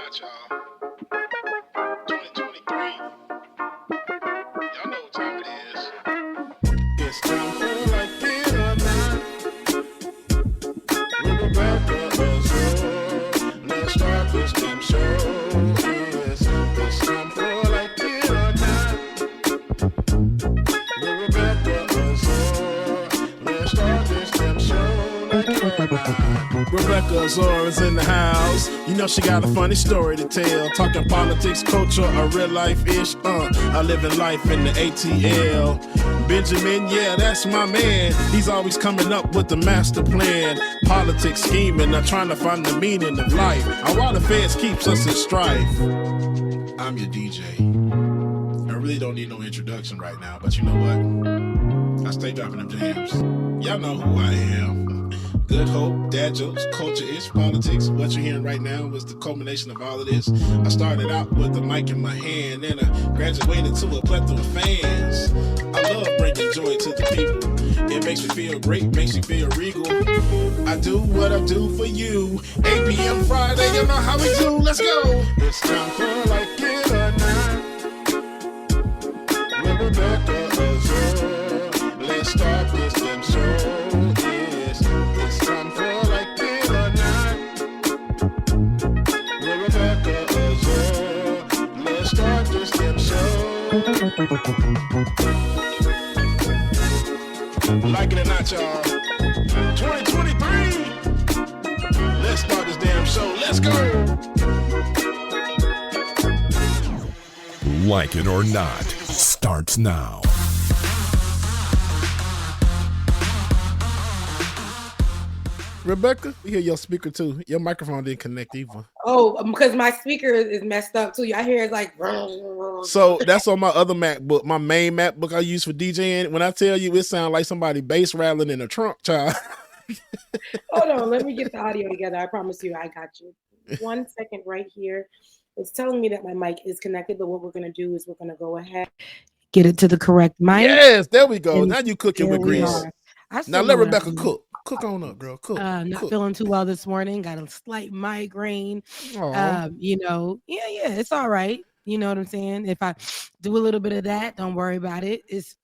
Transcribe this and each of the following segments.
not, y'all. 2023. Y'all know what time it is. It's time for Like It or Not. With Rebecca Azor. Let's start this damn show. Yes, it's time for Like It or Not. With Rebecca Azor. Let's start this damn show. Like It or Not. Rebecca Azor is in the house. You know she got a funny story to tell. Talking politics, culture, or real life-ish. I live in life in the ATL. Benjamin, yeah, that's my man. He's always coming up with the master plan. Politics scheming, not trying to find the meaning of life. And while the feds keeps us in strife. I'm your DJ. I really don't need no introduction right now, but you know what? I stay dropping them jams. Y'all know who I am. Good hope, dad jokes, culture-ish, politics. What you're hearing right now was the culmination of all of this. I started out with the mic in my hand, and I graduated to a plethora of fans. I love bringing joy to the people. It makes me feel great, makes me feel regal. I do what I do for you. 8 p.m. Friday, you know how we do. Let's go. It's time for Like It or Not. With Rebecca Azor. Let's start this damn show. It's time for Like It or Not. With Rebecca Azor. Let's start this damn show. Like it or not, y'all. 2023. Let's start this damn show. Let's go. Like It or Not starts now. Rebecca, we hear your speaker too. Your microphone didn't connect either. Oh, because my speaker is messed up too. I hear it's like. So that's on my other MacBook, my main MacBook I use for DJing. When I tell you, it sounds like somebody bass rattling in a trunk, child. Hold on, let me get the audio together. I promise you, I got you. 1 second right here. It's telling me that my mic is connected, but what we're gonna do is we're gonna go ahead, get it to the correct mic. Yes, there we go. Now you cooking with grease. Now let Rebecca cook. Cook on up, girl. Cook. Not feeling too well this morning. Got a slight migraine. You know, yeah, it's all right. You know what I'm saying? If I do a little bit of that, don't worry about it. It's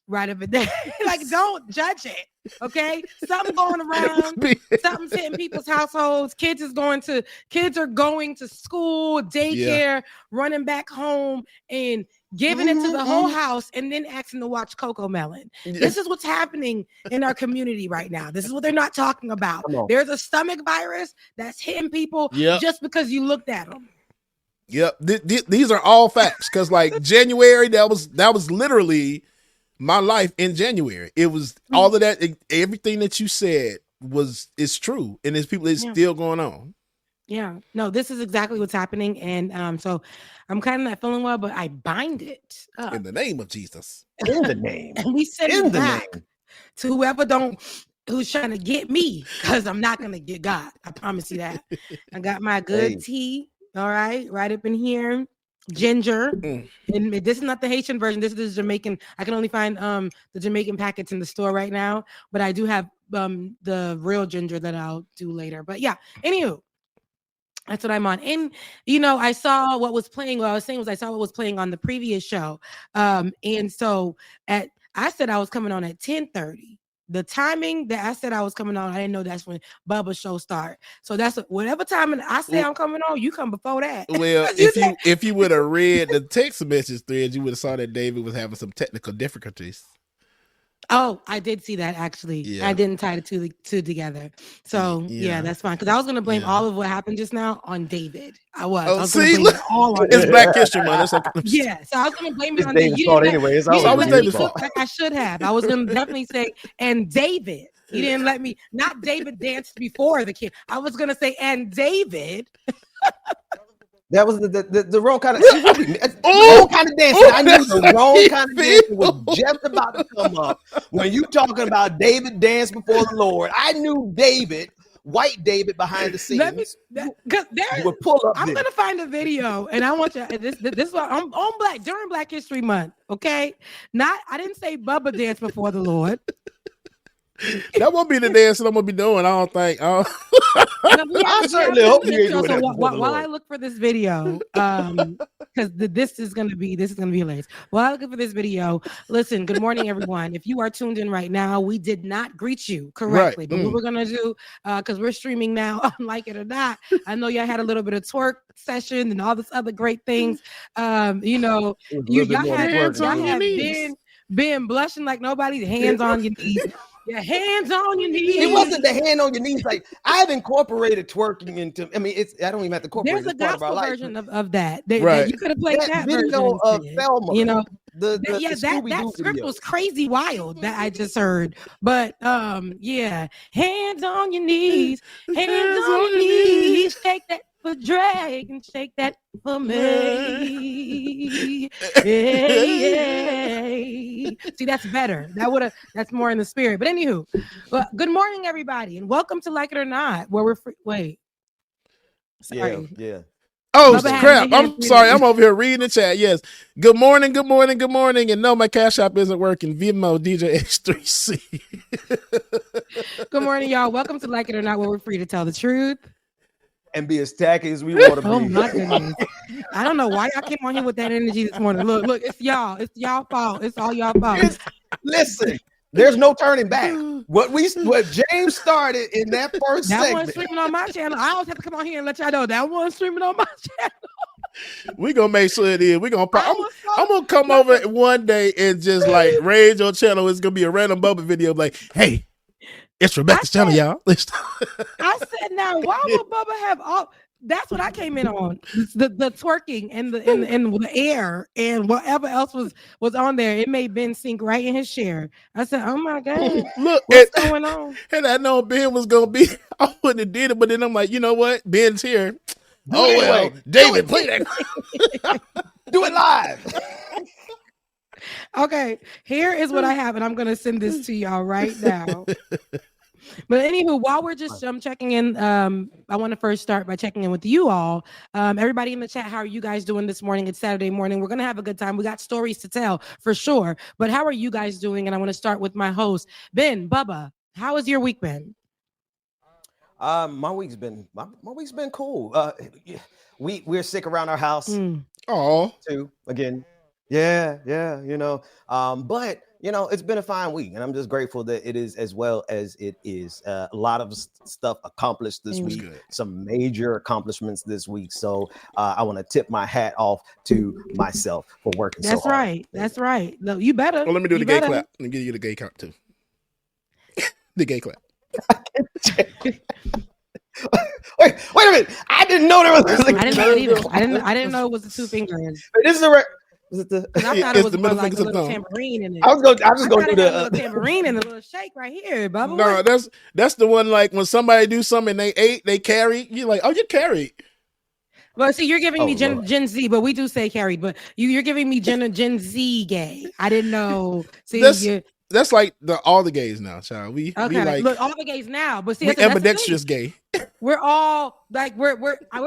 right over there. Like, don't judge it. Okay, something going around. Something's hitting people's households. Kids are going to school, daycare, running back home, and giving it to the whole house, and then asking to watch Coco Melon. This is what's happening in our community right now. This is what they're not talking about. There's a stomach virus that's hitting people just because you looked at them. Yep, these are all facts. Because like January, that was literally my life in January. It was all of that. Everything that you said is true, and it's still going on. Yeah, no, this is exactly what's happening, and so I'm kind of not feeling well, but I bind it up. In the name of Jesus. In the name, and we send it back to whoever who's trying to get me, because I'm not gonna get God. I promise you that. I got my good tea. All right up in here. Ginger. And this is not the Haitian version. This is the Jamaican. I can only find the Jamaican packets in the store right now, but I do have the real ginger that I'll do later. But yeah, anywho, that's what I'm on. And you know, I saw what was playing. What I was saying was I saw what was playing on the previous show. And so I said I was coming on at 10:30. The timing that I said I was coming on, I didn't know that's when Bubba's show start. So that's whatever time I say I'm coming on, you come before that. Well, if you would have read the text message thread, you would have saw that David was having some technical difficulties. Oh, I did see that actually. Yeah. I didn't tie the two together. So yeah, that's fine. Because I was going to blame all of what happened just now on David. I was see, look, it's Black History Month. Yeah, so I was going to blame it on David. It's always David's fault. Like I should have. I was going to definitely say, and David. You didn't let me. Not David danced before the kid. I was going to say, and David. That was the wrong kind of wrong kind of dancing. I knew the wrong kind of dancing was just about to come up. When you talking about David danced before the Lord, I knew David, white David behind the scenes. Would pull up. I'm gonna find a video, and I want you. This is what I'm on Black during Black History Month. Okay, I didn't say Bubba danced before the Lord. That won't be the dance that I'm gonna be doing. I don't think. I certainly hope you ain't doing that. While I look for this video, because this is gonna be hilarious. While I look for this video, listen. Good morning, everyone. If you are tuned in right now, we did not greet you correctly, but what we're gonna do, because we're streaming now, like it or not. I know y'all had a little bit of twerk session and all this other great things. Y'all have been blushing like nobody's hands on your knees. Your hands on your knees. It wasn't the hand on your knees. Like I've incorporated twerking into. I mean, I don't even have to incorporate. There's a gospel version of that. Right. You could have played that video of Thelma. You know, that script was crazy wild that I just heard. But yeah, hands on your knees, hands on your knees, shake that for Drake and shake that for me. Hey. See, that's better. That's more in the spirit. But anywho, good morning, everybody, and welcome to Like It or Not, where we're wait. Sorry. Yeah. Oh crap! I'm sorry. I'm over here reading the chat. Yes. Good morning. Good morning. Good morning. And no, my Cash App isn't working. Venmo DJ X3C. Good morning, y'all. Welcome to Like It or Not, where we're free to tell the truth and be as tacky as we want to be. Oh my goodness. I don't know why y'all came on here with that energy this morning. Look, it's y'all fault. It's all y'all fault. Listen, there's no turning back. What James started in that first segment. That one streaming on my channel. I always have to come on here and let y'all know that one streaming on my channel. We gonna make sure it is. I'm gonna come over one day and just like raise your channel. It's gonna be a random Bubba video like, hey, it's Rebecca's channel, y'all. I said, now why would Bubba have all? That's what I came in on. The twerking and the air and whatever else was on there. It made Ben sink right in his chair. I said, oh my God, look, what's going on? And I know Ben was gonna be. I wouldn't have did it, but then I'm like, you know what? Ben's here. Oh well, David, play that. Do it live. Okay, here is what I have, and I'm gonna send this to y'all right now. But anywho, while we're just checking in, I want to first start by checking in with you all. Everybody in the chat, how are you guys doing this morning? It's Saturday morning. We're gonna have a good time. We got stories to tell for sure. But how are you guys doing? And I want to start with my host, Ben, Bubba. How has your week been? My week's been cool. We're sick around our house. Oh, too again. Yeah. But it's been a fine week, and I'm just grateful that it is as well as it is. A lot of stuff accomplished this week. Good. Some major accomplishments this week. So I want to tip my hat off to myself for working. That's so right. hard. That's right. No, you better. Well, let me do the gay clap. Let me give you the gay clap too. The gay clap. Wait a minute! I didn't know there was. I didn't know it either. I didn't know it was the two fingers. This is the. Was it the? I thought it was more like a little tambourine in it. I was just going to do the tambourine and a little shake right here, Bubba. No, that's the one. Like when somebody do something, they carry. You're like, oh, you carried. Well, see, you're giving me Gen Z, but we do say carried. But you're giving me Gen Z gay. I didn't know. See, that's like all the gays now, child. We like, look, all the gays now, but see, we ambidextrous gay. We're all like we're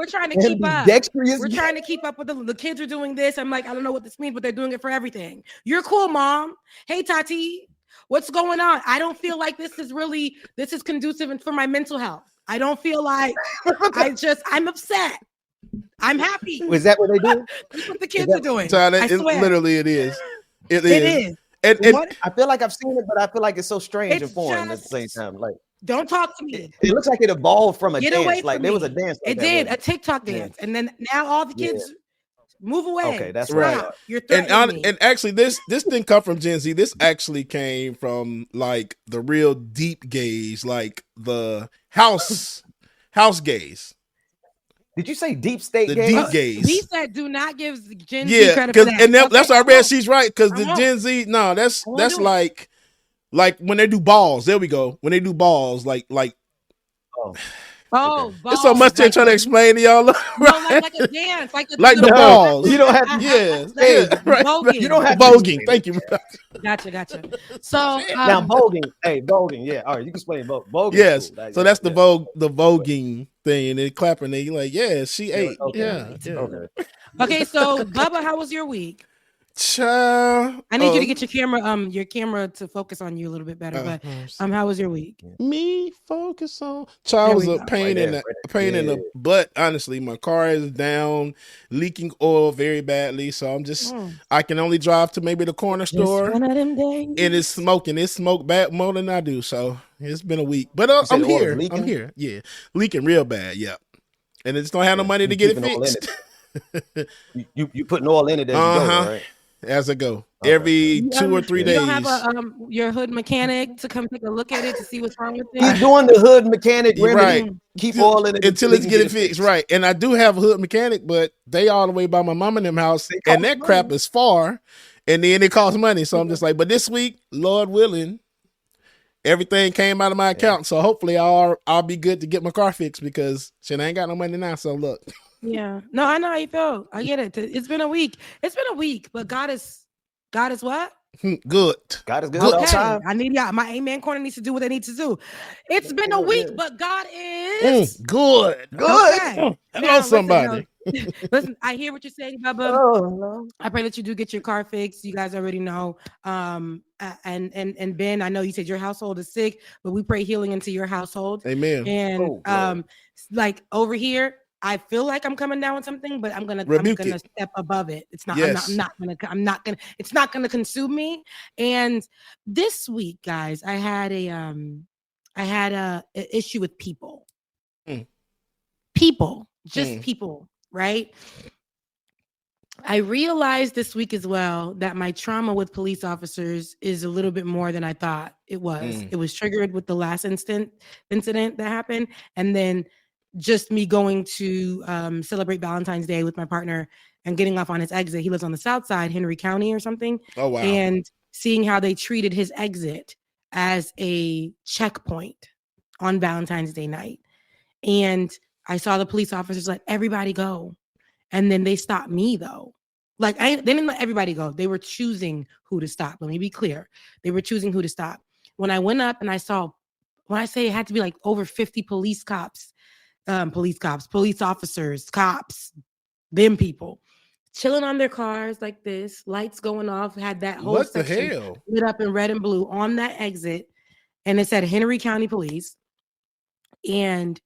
trying to keep up. We're trying to keep up with the kids are doing this. I'm like, I don't know what this means, but they're doing it for everything. You're cool, Mom. Hey, Tati, what's going on? I don't feel like this is conducive for my mental health. I don't feel like I'm upset. I'm happy. Is that what they do? That's what the kids are doing. Child, literally, it is. It is. And I feel like I've seen it, but I feel like it's so strange and foreign at the same time. Like, don't talk to me. It looks like it evolved from a dance. Like there was a dance. It did a TikTok dance, and then now all the kids move away. Okay, that's right. You're threatening me. And actually, this didn't come from Gen Z. This actually came from like the real deep gays, like the house gays. Did you say deep state gays? Deep gays. He said, "Do not give Gen Z credit for that." And that's why I read. She's right because the Gen Z. No, that's like when they do balls. There we go. When they do balls, like. Oh, it's so much to try to explain to y'all. Right? No, like a dance, like the balls. You don't have to. Right. Voguing. You don't have voguing. Thank you. Gotcha. So now voguing. Hey, voguing. Yeah. All right. You can explain voguing. Yes. Cool. So that's the voguing thing, and they clapping. They like, yeah, she ate. Okay. Yeah. Okay. Okay. So Bubba, how was your week? Child, I need you to get your camera to focus on you a little bit better. But how was your week? Me focus on. Child was a pain in the butt. Honestly, my car is down, leaking oil very badly. So I'm just, I can only drive to maybe the corner store, one of them days. and it's smoking. It smoked bad more than I do. So it's been a week, but I'm here. I'm here. Yeah, leaking real bad. Yeah, and it's don't have no money to get it fixed. You putting oil in it as you go, right? As I go, every 2 or 3 days. You don't have your hood mechanic to come take a look at it to see what's wrong with it. He's doing the hood mechanic remedy. Right. Keep oil in it until it's getting fixed. Right, and I do have a hood mechanic, but they all the way by my mom and them house, and that crap is far, and then it costs money. So I'm just like, but this week, Lord willing, everything came out of my account, so hopefully I'll be good to get my car fixed because shit, I ain't got no money now. So look. Yeah. No, I know how you feel. I get it. It's been a week. But God is what? Good. God is good all the time. I need y'all. My amen corner needs to do what they need to do. It's been a week, but God is good. Good. Okay. Hello, somebody. Listen, I hear what you're saying, Bubba. I pray that you do get your car fixed. You guys already know. And Ben, I know you said your household is sick, but we pray healing into your household. Amen. And like over here, I feel like I'm coming down with something, but I'm gonna step above it. It's not. Yes. I'm not gonna. It's not gonna consume me. And this week, guys, I had a issue with people. People, people, right? I realized this week as well that my trauma with police officers is a little bit more than I thought it was. It was triggered with the last incident that happened, and then just me going to celebrate Valentine's Day with my partner and getting off on his exit. He lives on the south side, Henry County or something. Oh, wow. And seeing how they treated his exit as a checkpoint on Valentine's Day night. And I saw the police officers let everybody go. And then they stopped me, though. Like, they didn't let everybody go. They were choosing who to stop. Let me be clear. They were choosing who to stop. When I went up and I saw, when I say it had to be like over 50 police officers, cops, them people chilling on their cars like this, lights going off, had that whole section lit up in red and blue on that exit, and it said Henry County Police. And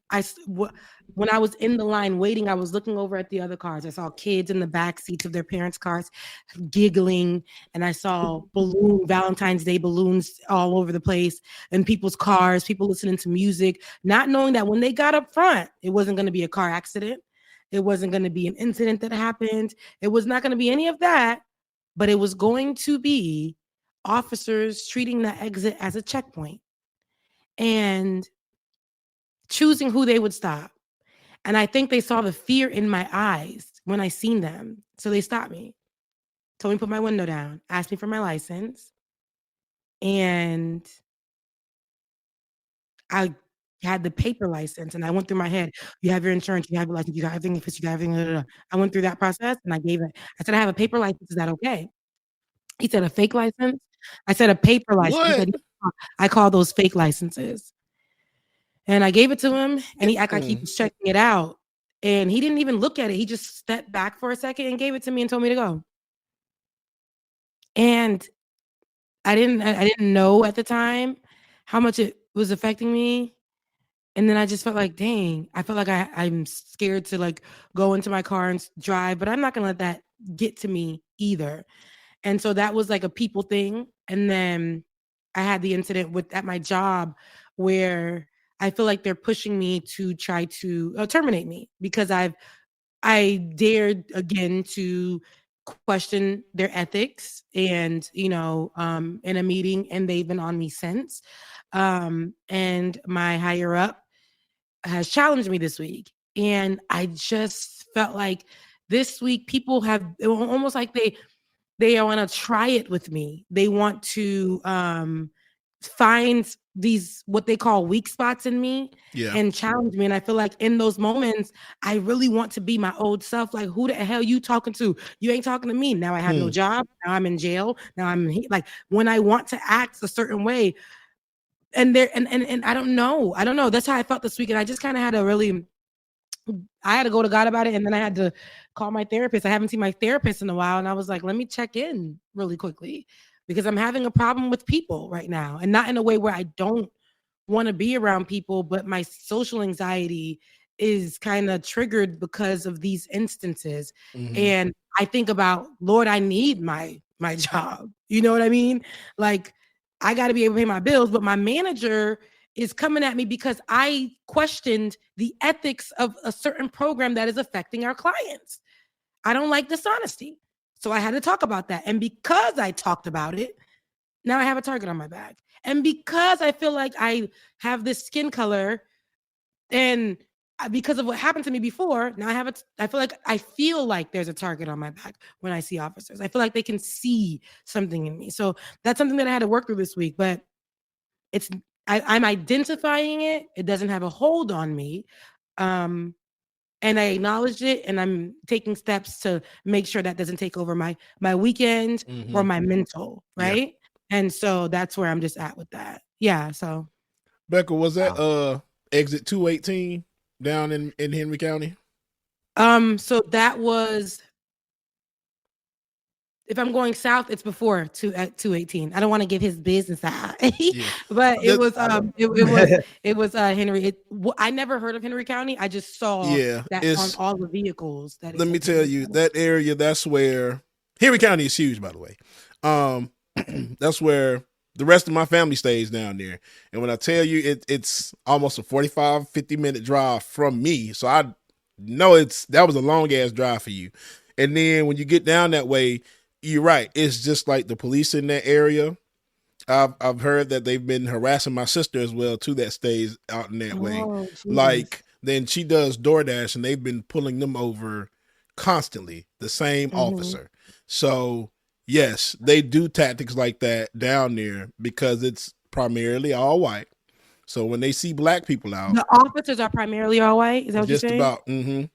when I was in the line waiting, I was looking over at the other cars. I saw kids in the back seats of their parents' cars giggling, and I saw Valentine's Day balloons all over the place in people's cars, people listening to music, not knowing that when they got up front, it wasn't going to be a car accident. It wasn't going to be an incident that happened. It was not going to be any of that, but it was going to be officers treating the exit as a checkpoint and choosing who they would stop. And I think they saw the fear in my eyes when I seen them. So they stopped me, told me to put my window down, asked me for my license. And I had the paper license, and I went through my head. You have your insurance, you have your license, you got everything, you got everything. Blah, blah, blah. I went through that process and I gave it. I said, I have a paper license. Is that okay? He said, a fake license? I said, a paper license. He said, I call those fake licenses. And I gave it to him, and he acted like he was checking it out. And he didn't even look at it. He just stepped back for a second and gave it to me and told me to go. And I didn't know at the time how much it was affecting me. And then I just felt like, dang, I felt like I'm scared to like go into my car and drive, but I'm not gonna let that get to me either. And so that was like a people thing. And then I had the incident at my job where I feel like they're pushing me to try to terminate me because I dared again to question their ethics and, in a meeting, and they've been on me since. And my higher up has challenged me this week. And I just felt like this week people have almost like they want to try it with me. They want to find these what they call weak spots in me and challenge me. And I feel like in those moments, I really want to be my old self. Like, who the hell you talking to? You ain't talking to me. Now I have no job. Now I'm in jail. Now I'm like, when I want to act a certain way, and I don't know. That's how I felt this week. And I just kind of had a really I had to go to God about it, and then I had to call my therapist. I haven't seen my therapist in a while, and I was like, let me check in really quickly because I'm having a problem with people right now, and not in a way where I don't want to be around people, but my social anxiety is kind of triggered because of these instances. And I think about, Lord, I need my job. You know what I mean? Like, I got to be able to pay my bills, but my manager is coming at me because I questioned the ethics of a certain program that is affecting our clients. I don't like dishonesty. So I had to talk about that. And because I talked about it, now I have a target on my back. And because I feel like I have this skin color and because of what happened to me before, now I feel like there's a target on my back when I see officers. I feel like they can see something in me. So that's something that I had to work through this week, but I'm identifying it. It doesn't have a hold on me. And I acknowledged it, and I'm taking steps to make sure that doesn't take over my weekend or my mental, right? Yeah. And so that's where I'm just at with that. Yeah. So Becca, was that exit 218 down in Henry County? So that was, if I'm going south, it's before 218. I don't want to give his business out, but it was Henry. I never heard of Henry County. I just saw that on all the vehicles. Let me tell you, that area, that's where Henry County is huge, by the way. That's where the rest of my family stays down there. And when I tell you it's almost a 45, 50-minute drive from me. So I know that was a long ass drive for you. And then when you get down that way, you're right. It's just like the police in that area. I've heard that they've been harassing my sister as well too, that stays out in that way. Jesus. Like, then she does DoorDash and they've been pulling them over constantly, the same officer. So yes, they do tactics like that down there because it's primarily all white. So when they see black people out, the officers are primarily all white. Is that what you're saying? Just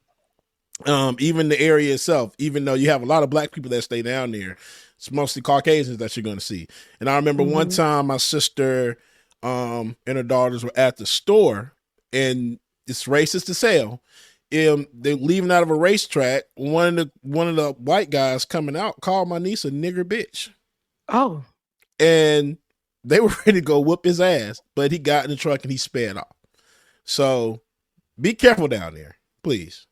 about. Even the area itself, even though you have a lot of black people that stay down there, it's mostly Caucasians that you're going to see. And I remember one time my sister and her daughters were at the store, and it's racist to sell. They're leaving out of a racetrack. One of the white guys coming out called my niece a nigger bitch. Oh, and they were ready to go whoop his ass, but he got in the truck and he sped off. So be careful down there, please.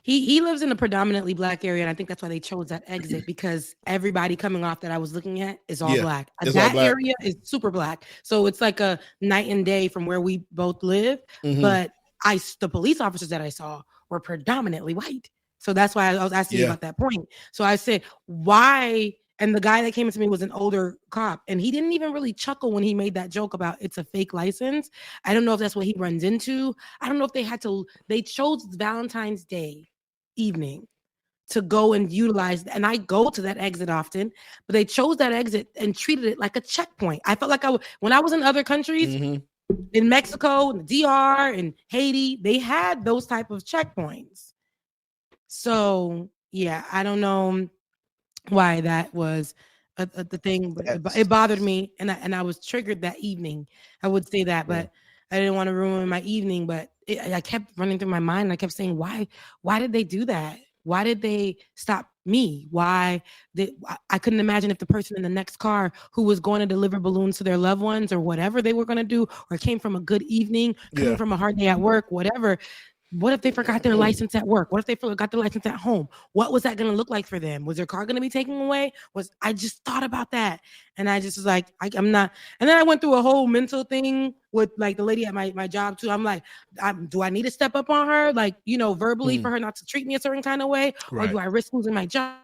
He lives in a predominantly black area, and I think that's why they chose that exit, because everybody coming off that I was looking at is all black. That area is super black. So it's like a night and day from where we both live. But the police officers that I saw were predominantly white. So that's why I was asking you about that point. So I said, why? And the guy that came to me was an older cop, and he didn't even really chuckle when he made that joke about it's a fake license. I don't know if that's what he runs into. I don't know if they chose Valentine's Day evening to go and utilize, and I go to that exit often, but they chose that exit and treated it like a checkpoint. I felt like when I was in other countries, in Mexico, in the DR, and Haiti, they had those type of checkpoints. So yeah, I don't know why that was the thing, but it bothered me, and I was triggered that evening. I would say that, but I didn't want to ruin my evening. But I kept running through my mind, and I kept saying, why did they do that? Why did they stop me? I couldn't imagine if the person in the next car who was going to deliver balloons to their loved ones or whatever they were going to do, or came from a good evening, coming from a hard day at work, whatever. What if they forgot their license at work? What if they forgot their license at home? What was that going to look like for them? Was their car going to be taken away? I just thought about that. And I just was like, I'm not. And then I went through a whole mental thing with like the lady at my job too. I'm like, do I need to step up on her? Like, verbally for her not to treat me a certain kind of way? Right. Or do I risk losing my job?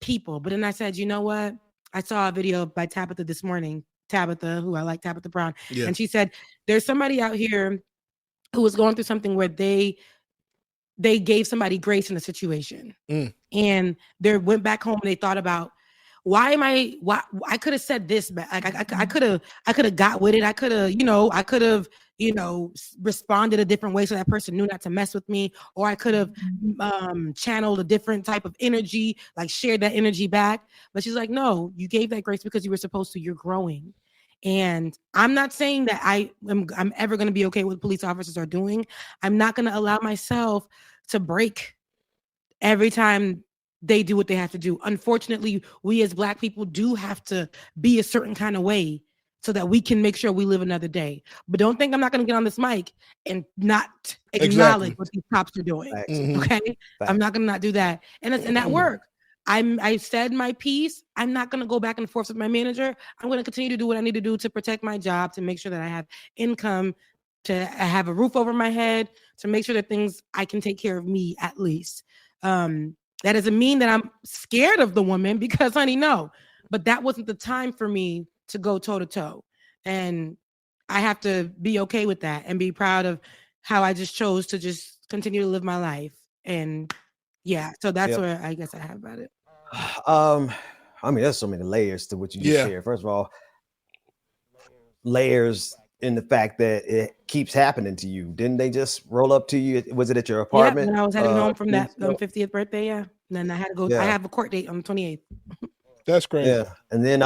People. But then I said, you know what? I saw a video by Tabitha this morning. Tabitha, who I like, Tabitha Brown. Yeah. And she said, there's somebody out here who was going through something where they gave somebody grace in a situation, and they went back home and they thought about, why I could have said this, but I could have got with it. I could have responded a different way so that person knew not to mess with me, or I could have channeled a different type of energy, like shared that energy back. But she's like, no, you gave that grace because you were supposed to. You're growing. And I'm not saying that I'm ever going to be okay with what police officers are doing. I'm not going to allow myself to break every time they do what they have to do. Unfortunately, we as Black people do have to be a certain kind of way so that we can make sure we live another day. But don't think I'm not going to get on this mic and not acknowledge what these cops are doing. Okay? I'm not going to not do that. And that work. I said my piece. I'm not going to go back and forth with my manager. I'm going to continue to do what I need to do to protect my job, to make sure that I have income, to have a roof over my head, to make sure that things I can take care of me at least. That doesn't mean that I'm scared of the woman, because honey, no, but that wasn't the time for me to go toe to toe. And I have to be okay with that and be proud of how I just chose to just continue to live my life. And yeah, so that's where I guess I have about it. I mean, there's so many layers to what you just shared. First of all, layers in the fact that it keeps happening to you. Didn't they just roll up to you? Was it at your apartment? Yeah, when I was heading home from that 50th birthday, and then I had to go. I have a court date on the 28th. That's crazy. Yeah, and then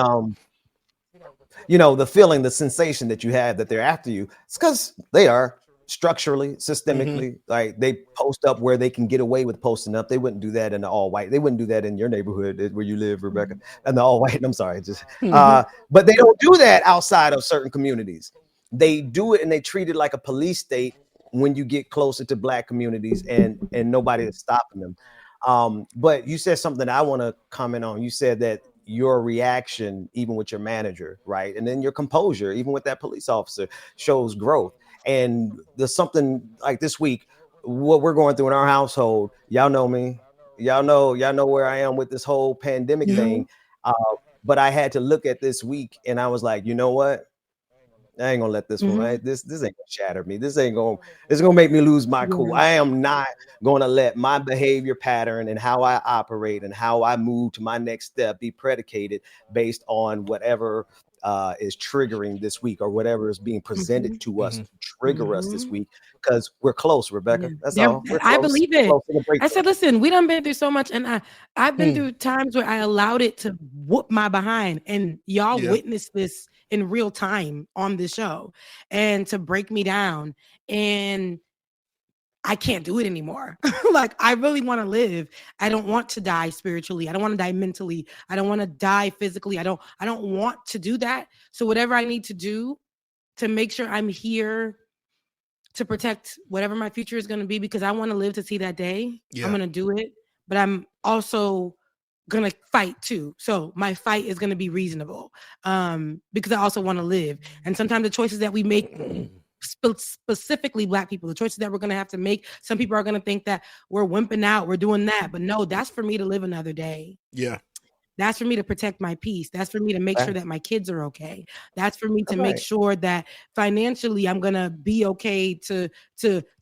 you know, the feeling, the sensation that you have that they're after you. It's because they are structurally, systemically, like they post up where they can get away with posting up. They wouldn't do that in the all white. They wouldn't do that in your neighborhood where you live, Rebecca, and the all white. I'm sorry, just but they don't do that outside of certain communities. They do it and they treat it like a police state when you get closer to Black communities, and nobody is stopping them. But you said something I want to comment on. You said that your reaction, even with your manager, right, and then your composure, even with that police officer, shows growth. And there's something like this week, what we're going through in our household. Y'all know me. Y'all know where I am with this whole pandemic thing. But I had to look at this week, and I was like, you know what? I ain't gonna let this one, right? This ain't gonna shatter me. This gonna make me lose my cool. I am not gonna let my behavior pattern and how I operate and how I move to my next step be predicated based on whatever is triggering this week, or whatever is being presented to us to trigger us this week, because we're close, Rebecca. That's all. I believe it. I said, listen, we done been through so much, and I've been through times where I allowed it to whoop my behind, and y'all witnessed this in real time on the show, and to break me down, and I can't do it anymore. Like, I really want to live. I don't want to die spiritually. I don't want to die mentally. I don't want to die physically. I don't want to do that. So whatever I need to do to make sure I'm here to protect whatever my future is going to be, because I want to live to see that day. I'm going to do it, but I'm also going to fight too. So my fight is going to be reasonable, because I also want to live. And sometimes the choices that we make, specifically Black people, the choices that we're going to have to make, some people are going to think that we're wimping out, we're doing that, but no, that's for me to live another day. That's for me to protect my peace. That's for me to make sure that my kids are okay. That's for me to make sure that financially I'm gonna be okay to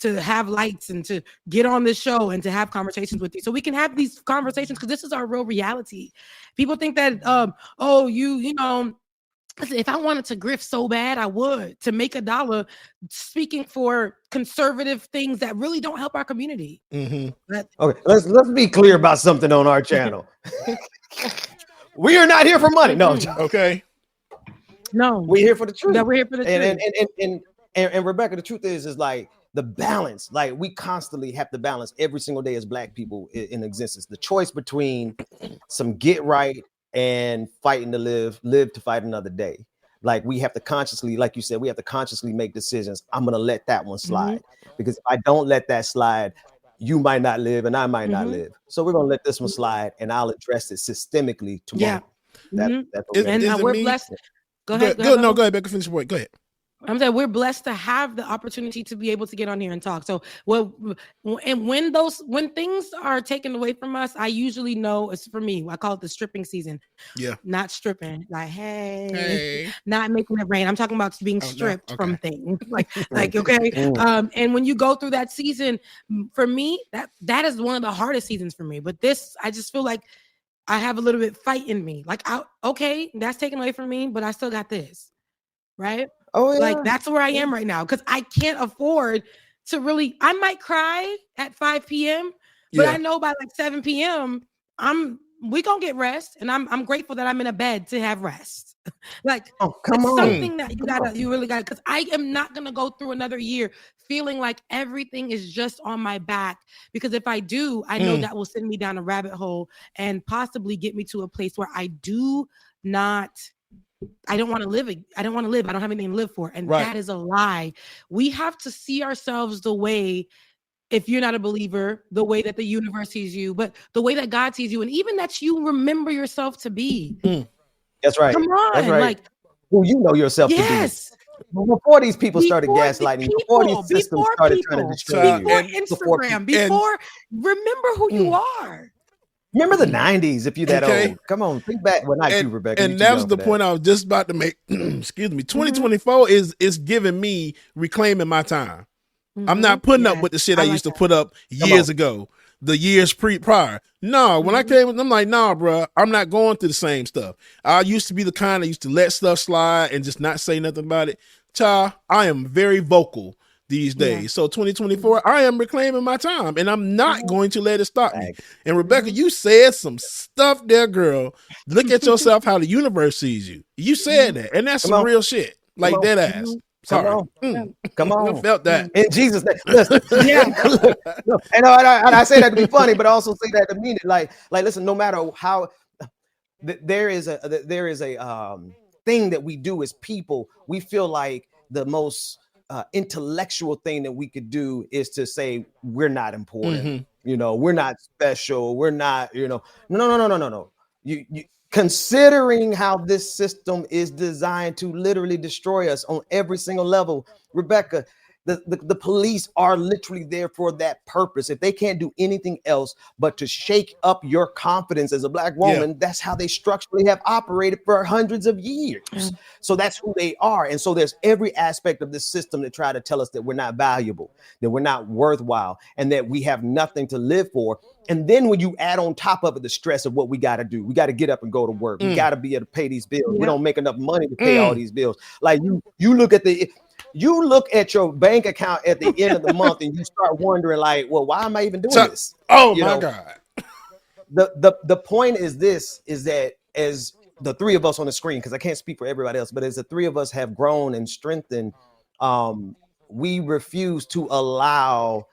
have lights and to get on this show and to have conversations with you, so we can have these conversations, because this is our real reality. People think that you know, if I wanted to grift so bad, I would, to make $1 speaking for conservative things that really don't help our community. Okay, let's be clear about something on our channel. We are not here for money. No. Okay. No. We're here for the truth. No, we're here for the truth. And Rebecca, the truth is like the balance. Like, we constantly have to balance every single day as Black people in existence. The choice between some get right and fighting to live to fight another day. Like, we have to consciously, like you said, we have to consciously make decisions. I'm gonna let that one slide, because if I don't let that slide, you might not live and I might not live. So we're gonna let this one slide, and I'll address it systemically tomorrow. We're blessed. Go ahead. No, go ahead, Becca. Finish your point. Go ahead. I'm saying we're blessed to have the opportunity to be able to get on here and talk. So when things are taken away from us, I usually know it's for me. I call it the stripping season. Not stripping, like hey. Not making it rain. I'm talking about being stripped from things. Like okay. And when you go through that season, for me, that is one of the hardest seasons for me. But this, I just feel like I have a little bit fight in me. Like, that's taken away from me, but I still got this, right? Like, that's where I am right now, because I can't afford to really. I might cry at 5 p.m., but I know by like 7 p.m. I'm we gonna get rest, and I'm grateful that I'm in a bed to have rest. Like, come it's on. something that you really gotta, because I am not gonna go through another year feeling like everything is just on my back. Because if I do, I know that will send me down a rabbit hole and possibly get me to a place where I don't want to live. I don't want to live. I don't have anything to live for. And that is a lie. We have to see ourselves the way, if you're not a believer, the way that the universe sees you, but the way that God sees you, and even that you remember yourself to be. That's right. Come on. That's right. Like, who you know yourself to be. Before these people started gaslighting, before these systems started trying to destroy you. Before Instagram, remember who you are. Remember the 90s if you're that old. Come on, think back. Well, not you, Rebecca. And that was the point I was just about to make. Excuse me. 2024 is giving me reclaiming my time. I'm not putting up with the shit I used to put up years ago, the years prior. No, when I came, I'm like, nah, bro, I'm not going through the same stuff. I used to be the kind that used to let stuff slide and just not say nothing about it. Child, I am very vocal these days. So 2024, I am reclaiming my time, and I'm not going to let it stop me. And Rebecca, you said some stuff there, girl. Look at yourself, how the universe sees you. You said that, and that's some real shit, like dead ass. Sorry. Come on. I felt that. In Jesus' name. Listen, look, and I say that to be funny, but I also say that to mean it. Like, listen, no matter how there is a thing that we do as people, we feel like the most intellectual thing that we could do is to say we're not important. You know, we're not special. We're not, no. You considering how this system is designed to literally destroy us on every single level, Rebecca, the police are literally there for that purpose. If they can't do anything else but to shake up your confidence as a Black woman, that's how they structurally have operated for hundreds of years. So that's who they are. And so there's every aspect of this system that try to tell us that we're not valuable, that we're not worthwhile, and that we have nothing to live for. And then when you add on top of it the stress of what we got to do, we got to get up and go to work. We got to be able to pay these bills. We don't make enough money to pay all these bills. Like you look at your bank account at the end of the month and you start wondering, like, well, why am I even doing this? Oh, my God. The point is that as the three of us on the screen, because I can't speak for everybody else, but as the three of us have grown and strengthened, we refuse to allow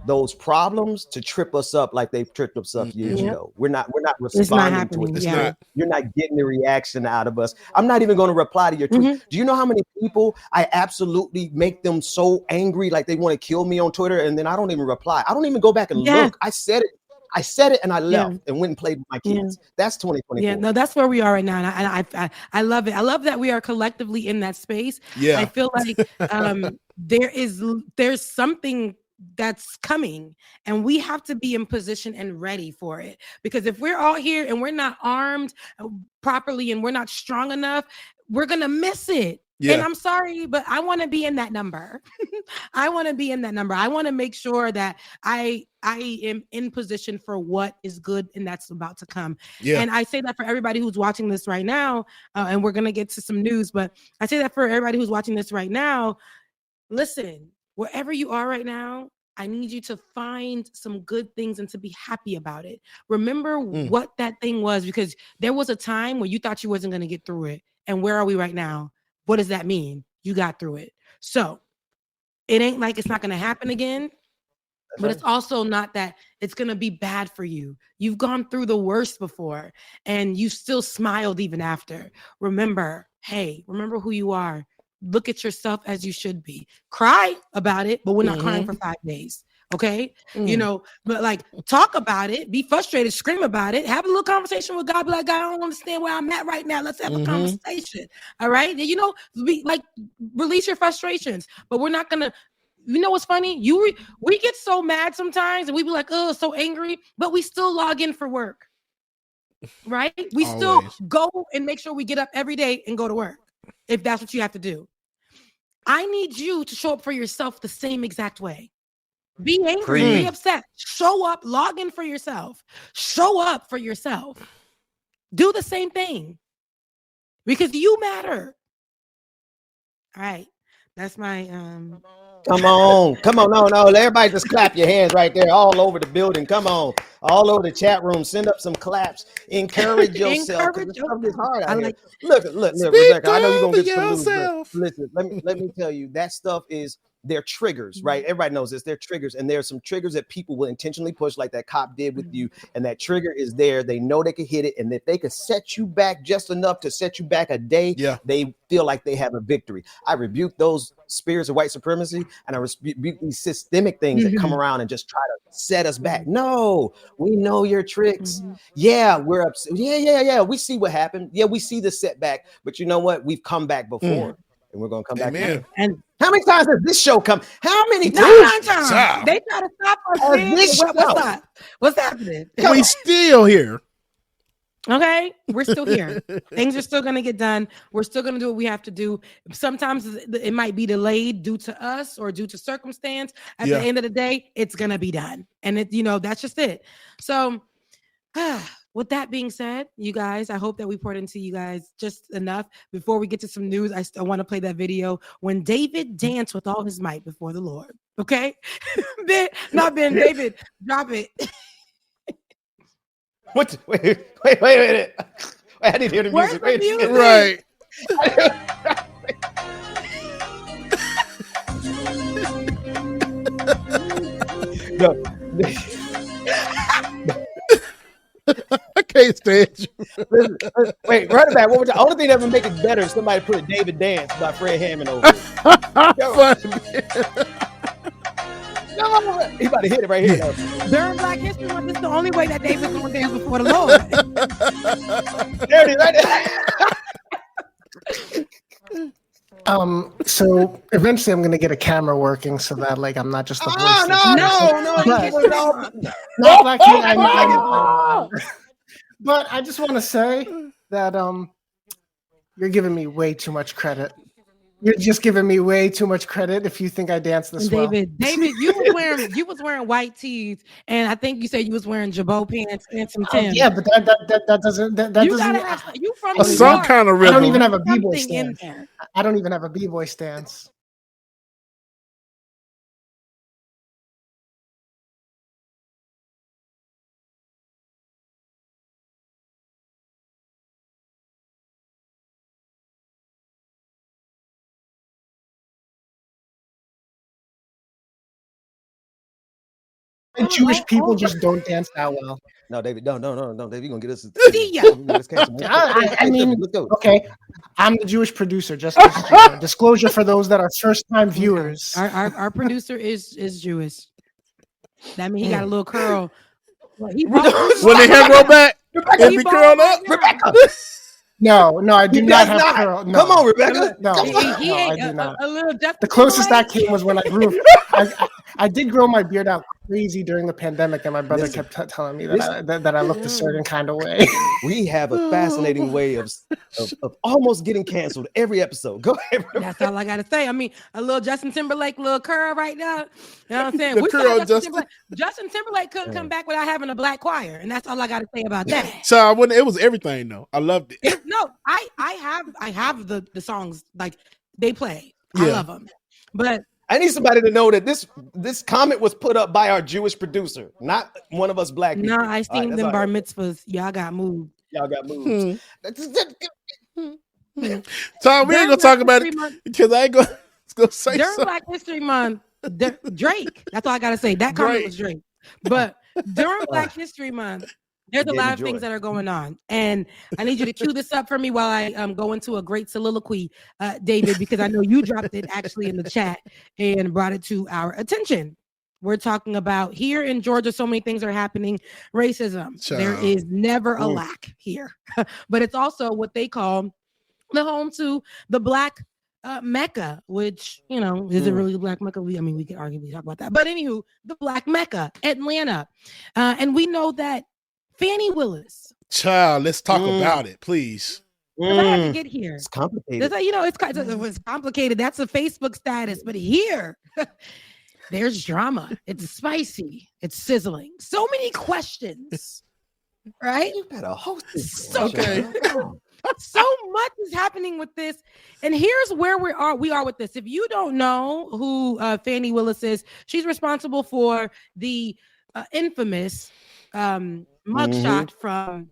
those problems to trip us up like they tripped us up years ago. We're not responding to it. You're not getting the reaction out of us. I'm not even going to reply to your tweet. Do you know how many people I absolutely make them so angry, like they want to kill me on Twitter, and then I don't even reply. I don't even go back and look. I said it and I left and went and played with my kids. That's 2024. Yeah, no, that's where we are right now. And I love it. I love that we are collectively in that space. Yeah. I feel like there's something that's coming, and we have to be in position and ready for it. Because if we're all here and we're not armed properly and we're not strong enough, we're gonna miss it. And I'm sorry, but I want to be in that number. I want to be in that number. I want to make sure that I am in position for what is good and that's about to come. And I say that for everybody who's watching this right now, and we're gonna get to some news, but I say that for everybody who's watching this right now. Listen, wherever you are right now, I need you to find some good things and to be happy about it. Remember what that thing was, because there was a time when you thought you wasn't going to get through it. And where are we right now? What does that mean? You got through it. So it ain't like it's not going to happen again, but it's also not that it's going to be bad for you. You've gone through the worst before and you still smiled even after. Remember who you are. Look at yourself as you should be. Cry about it, but we're not crying for 5 days. Okay. But like, talk about it, be frustrated, scream about it, have a little conversation with God. Be like, God, I don't understand where I'm at right now. Let's have a conversation. All right. Release your frustrations, but we're not going to, what's funny? We get so mad sometimes and we be like, oh, so angry, but we still log in for work. Right. We still go and make sure we get up every day and go to work. If that's what you have to do. I need you to show up for yourself the same exact way. Be angry, be upset, show up, log in for yourself, show up for yourself. Do the same thing because you matter. All right. That's my Come on. No. Everybody just clap your hands right there all over the building. Come on. All over the chat room. Send up some claps. Encourage yourself. Because stuff gets hard out here. Look, Rebecca. I know you're going to get some news. Listen, let me tell you, that stuff is they're triggers, right? Everybody knows this. They're triggers. And there's some triggers that people will intentionally push, like that cop did with you. And that trigger is there. They know they can hit it. And if they can set you back just enough to set you back a day, they feel like they have a victory. I rebuke those spirits of white supremacy, and I rebuke these systemic things that come around and just try to set us back. No, we know your tricks. Yeah, we're upset. Yeah. We see what happened. Yeah, we see the setback. But you know what? We've come back before. And we're gonna come back. And how many times has this show come? How many times? They try to stop us. What's up? What's happening? We still here. Okay, we're still here. Things are still gonna get done. We're still gonna do what we have to do. Sometimes it might be delayed due to us or due to circumstance. At the end of the day, it's gonna be done, and that's just it. So. With that being said, you guys, I hope that we poured into you guys just enough. Before we get to some news, I still want to play that video when David danced with all his might before the Lord. Okay? David, drop it. What? Wait. I didn't hear the music. Where's the music? Right. No. I can't stand you. Wait, run it back. The only thing that would make it better is somebody put a David Dance by Fred Hammond over it. No, he about to hit it right here. During Black History Month, this is the only way that David's going to dance before the Lord. There it is, right there. So eventually I'm gonna get a camera working so that I'm not just the voice. No, but I just want to say that you're giving me way too much credit. You're just giving me way too much credit if you think I dance this well. David, you was wearing white tees, and I think you said you was wearing Jabot pants and some Tim. Yeah, but that doesn't. You from some kind of rhythm. I don't even have a b-boy stance. I don't even have a b-boy stance. Jewish people just don't dance that well. No, David, no, David, you're gonna get us. I mean, okay, I'm the Jewish producer. Just disclosure for those that are first-time viewers. Our producer is Jewish. That means he got a little curl. When the hair grow back, it be curled up. Rebecca. No, I do not have curl. No. Come on, Rebecca. No, I do not. The closest I came was when I grew. I did grow my beard out crazy during the pandemic, and my brother kept telling me that I looked a certain kind of way. We have a fascinating way of almost getting canceled every episode. Go ahead. That's all I gotta say. I mean, a little Justin Timberlake, little curl right now. You know what I'm saying? Justin Timberlake couldn't come back without having a black choir, and that's all I gotta say about that. So it was everything though. I loved it. No, I have the songs like they play. I love them, but. I need somebody to know that this comment was put up by our Jewish producer, not one of us black people. No, I seen them bar mitzvahs. Y'all got moved. Tom, we ain't gonna talk about it because I ain't gonna say during Black History Month. Drake. That's all I gotta say. That comment was Drake. But during Black History Month, there's a lot of things that are going on, and I need you to cue this up for me while I go into a great soliloquy, David, because I know you dropped it actually in the chat and brought it to our attention. We're talking about here in Georgia, so many things are happening. Racism. There is never a lack here, but it's also what they call the home to the Black Mecca, which, is it really the Black Mecca? We could arguably talk about that, but anywho, the Black Mecca, Atlanta, and we know that Fani Willis. Child, let's talk about it, please. I had to get here. It's complicated. It's complicated. That's a Facebook status, but here, there's drama. It's spicy. It's sizzling. So many questions, right? You better host this. Okay. So much is happening with this, and here's where we are with this. If you don't know who Fani Willis is, she's responsible for the infamous mugshot from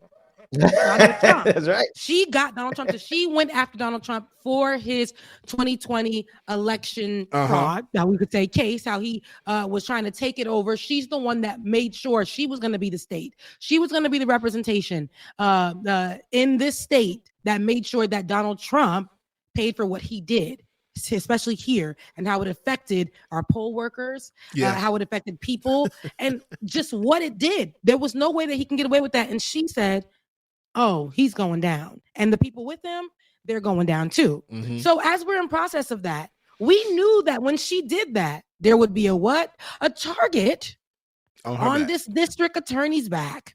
Donald Trump. That's right. She got Donald Trump. So she went after Donald Trump for his 2020 election fraud. Now we could say case, how he was trying to take it over. She's the one that made sure she was going to be the state. She was going to be the representation in this state that made sure that Donald Trump paid for what he did, especially here, and how it affected our poll workers, how it affected people, and just what it did. There was no way that he can get away with that. And she said, oh, he's going down. And the people with him, they're going down too. So as we're in process of that, we knew that when she did that, there would be a target on this district attorney's back.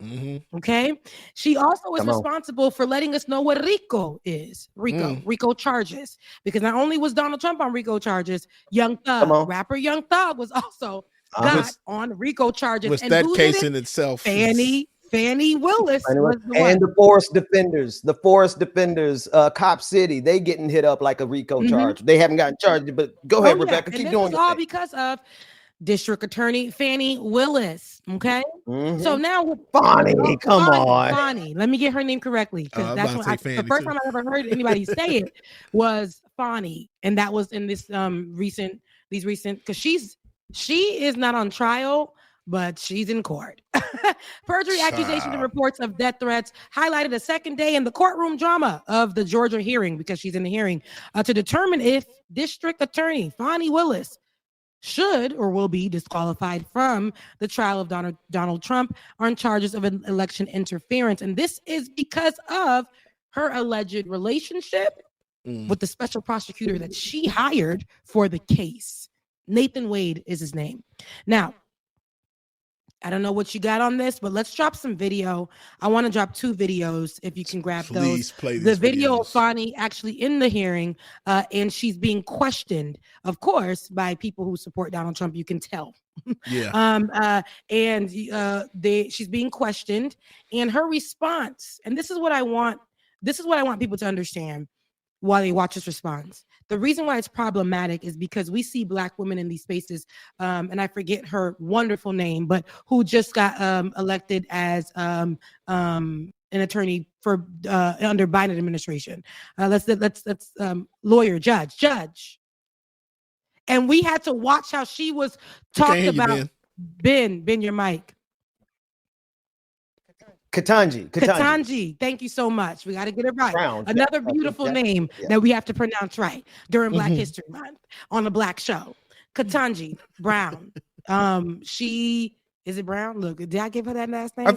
Okay. She also is responsible for letting us know what RICO is. RICO charges. Because not only was Donald Trump on RICO charges, Young Thug, rapper Young Thug was also got on RICO charges. Was that case in itself? Fani Willis was the and the Forest Defenders, Cop City, they getting hit up like a RICO charge. They haven't gotten charged, but go ahead, Rebecca, keep doing it. All because of District Attorney Fani Willis. Okay, so now Fani, come on, Fani. Let me get her name correctly, because that's what the first time I ever heard anybody say it was Fani, and that was in this recent because she is not on trial, but she's in court. Perjury accusations and reports of death threats highlighted a second day in the courtroom drama of the Georgia hearing, because she's in the hearing to determine if District Attorney Fani Willis should or will be disqualified from the trial of Donald Trump on charges of election interference. And this is because of her alleged relationship with the special prosecutor that she hired for the case. Nathan Wade is his name. Now, I don't know what you got on this, but let's drop some video. I want to drop 2 videos if you can grab those. Play the video of Fani actually in the hearing, and she's being questioned, of course, by people who support Donald Trump. You can tell. She's being questioned, and her response, and this is what I want people to understand while they watch this response. The reason why it's problematic is because we see Black women in these spaces, and I forget her wonderful name, but who just got elected as an attorney for under Biden administration. Let's lawyer, judge. And we had to watch how she was talked about. Ben, your mic. Ketanji. Thank you so much. We got to get it right. Brown. Another beautiful name that we have to pronounce right during Black History Month on a Black show. Ketanji Brown. She is it Brown? Look, did I give her that last name? I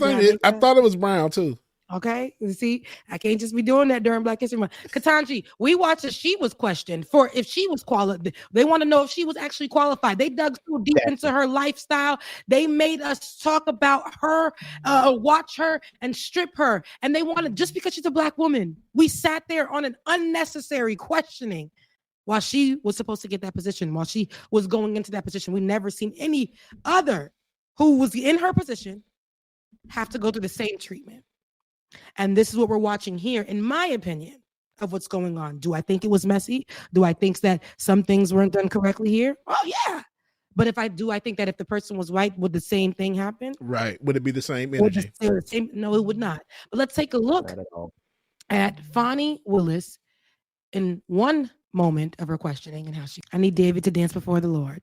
thought it was Brown too. Okay, you see, I can't just be doing that during Black History Month. Ketanji, we watched as she was questioned for if she was qualified. They want to know if she was actually qualified. They dug so deep into her lifestyle. They made us talk about her, watch her, and strip her. And they wanted, just because she's a Black woman, we sat there on an unnecessary questioning while she was supposed to get that position, while she was going into that position. We never seen any other who was in her position have to go through the same treatment. And this is what we're watching here, in my opinion, of what's going on. Do I think it was messy? Do I think that some things weren't done correctly here? Oh, yeah. But I think that if the person was white, would the same thing happen? Right. Would it be the same energy? No, it would not. But let's take a look at Fani Willis in one moment of her questioning and how I need David to dance before the Lord.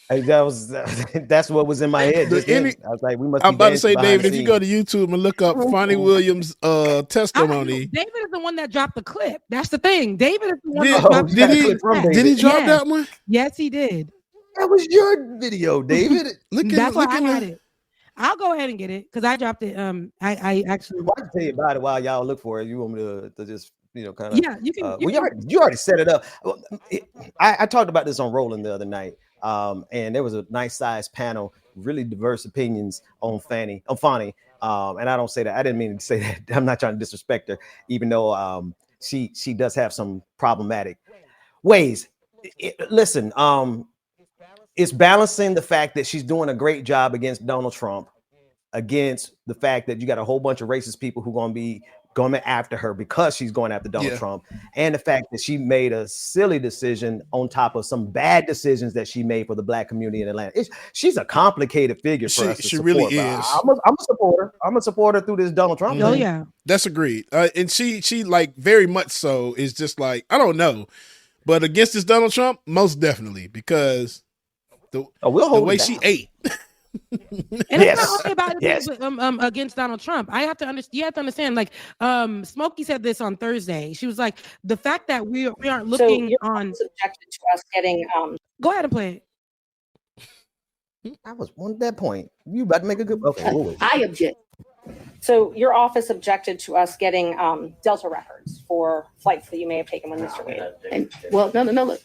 Hey, that's what was in my head. I was like, we must. I'm about to say, David, if you go to YouTube and look up Fani Williams' testimony, David is the one that dropped the clip. That's the thing. David is the one that dropped the clip. Did he drop that one? Yes, he did. That was your video, David. That's why I got it. I'll go ahead and get it because I dropped it. I actually. Well, I can tell you about it while y'all look for it. You want me to just kind of? Yeah, you can. You already set it up. I talked about this on Rolling the other night. And there was a nice sized panel, really diverse opinions on Fani. And I don't say that. I didn't mean to say that. I'm not trying to disrespect her, even though she does have some problematic ways. Listen, it's balancing the fact that she's doing a great job against Donald Trump, against the fact that you got a whole bunch of racist people who are going to be going after her because she's going after Donald Trump, and the fact that she made a silly decision on top of some bad decisions that she made for the Black community in Atlanta. She's a complicated figure for us to she support. Really is. I'm a supporter. I'm a supporter through this Donald Trump thing. Yeah, that's agreed. And she like very much so is just like, I don't know, but against this Donald Trump, most definitely, because the way she ate. And it's not only about it against Donald Trump. You have to understand. Like, Smokey said this on Thursday. She was like, the fact that we aren't looking on. Subjected to us getting. Go ahead and play it. I was on that point. You about to make a good. Okay, I object. So your office objected to us getting Delta records for flights that you may have taken with Mr. Wade. And well, no. Look,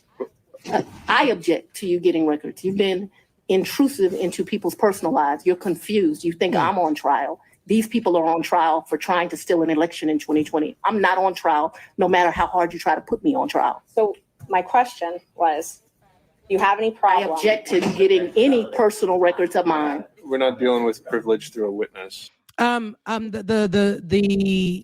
I object to you getting records. You've been intrusive into people's personal lives. You're confused. You think I'm on trial. These people are on trial for trying to steal an election in 2020. I'm not on trial, no matter how hard you try to put me on trial. So my question was, do you have any problem? I object to getting any personal records of mine. We're not dealing with privilege through a witness. The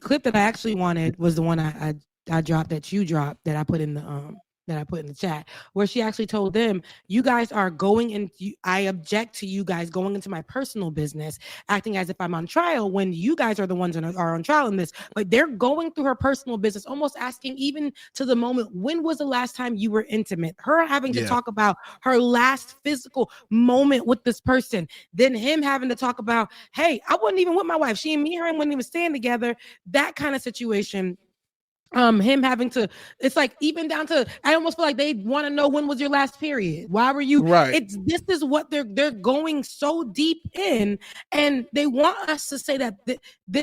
clip that I actually wanted was the one I dropped that you dropped that I put in the chat, where she actually told them, you guys are going in, I object to you guys going into my personal business, acting as if I'm on trial when you guys are the ones that are on trial in this. But they're going through her personal business, almost asking even to the moment, when was the last time you were intimate? Her having to talk about her last physical moment with this person, then him having to talk about, hey, I wasn't even with my wife. She and me, her, and wouldn't even stand together. That kind of situation. Him having to, it's like even down to, I almost feel like they want to know, when was your last period? Why were you? Right. This is what they're going so deep in, and they want us to say that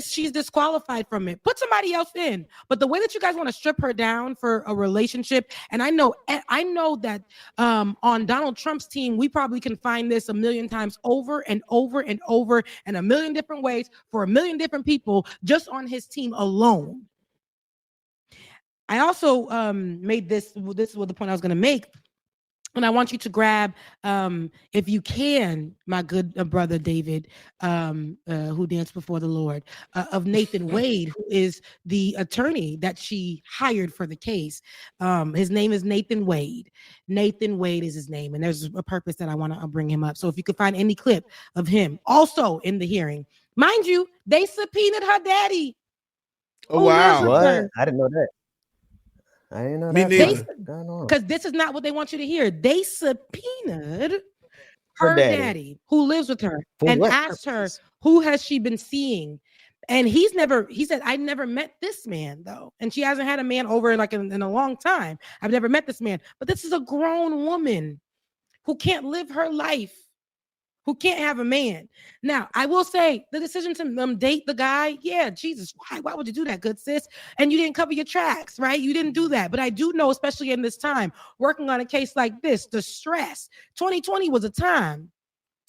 she's disqualified from it. Put somebody else in. But the way that you guys want to strip her down for a relationship, and I know that on Donald Trump's team, we probably can find this a million times over and over and over in a million different ways for a million different people just on his team alone. I also made this was the point I was going to make. And I want you to grab, if you can, my good brother David, who danced before the Lord, of Nathan Wade, who is the attorney that she hired for the case. His name is Nathan Wade. Nathan Wade is his name. And there's a purpose that I want to bring him up. So if you could find any clip of him also in the hearing. Mind you, they subpoenaed her daddy. Oh, wow. What? I didn't know that. I didn't know that. Because this is not what they want you to hear. They subpoenaed her daddy who lives with her and asked her, who has she been seeing? And he said, I never met this man though. And she hasn't had a man over like in a long time. I've never met this man. But this is a grown woman who can't live her life, who can't have a man. Now, I will say the decision to date the guy, yeah, Jesus, why would you do that, good sis? And you didn't cover your tracks, right? You didn't do that. But I do know, especially in this time, working on a case like this, the stress. 2020 was a time.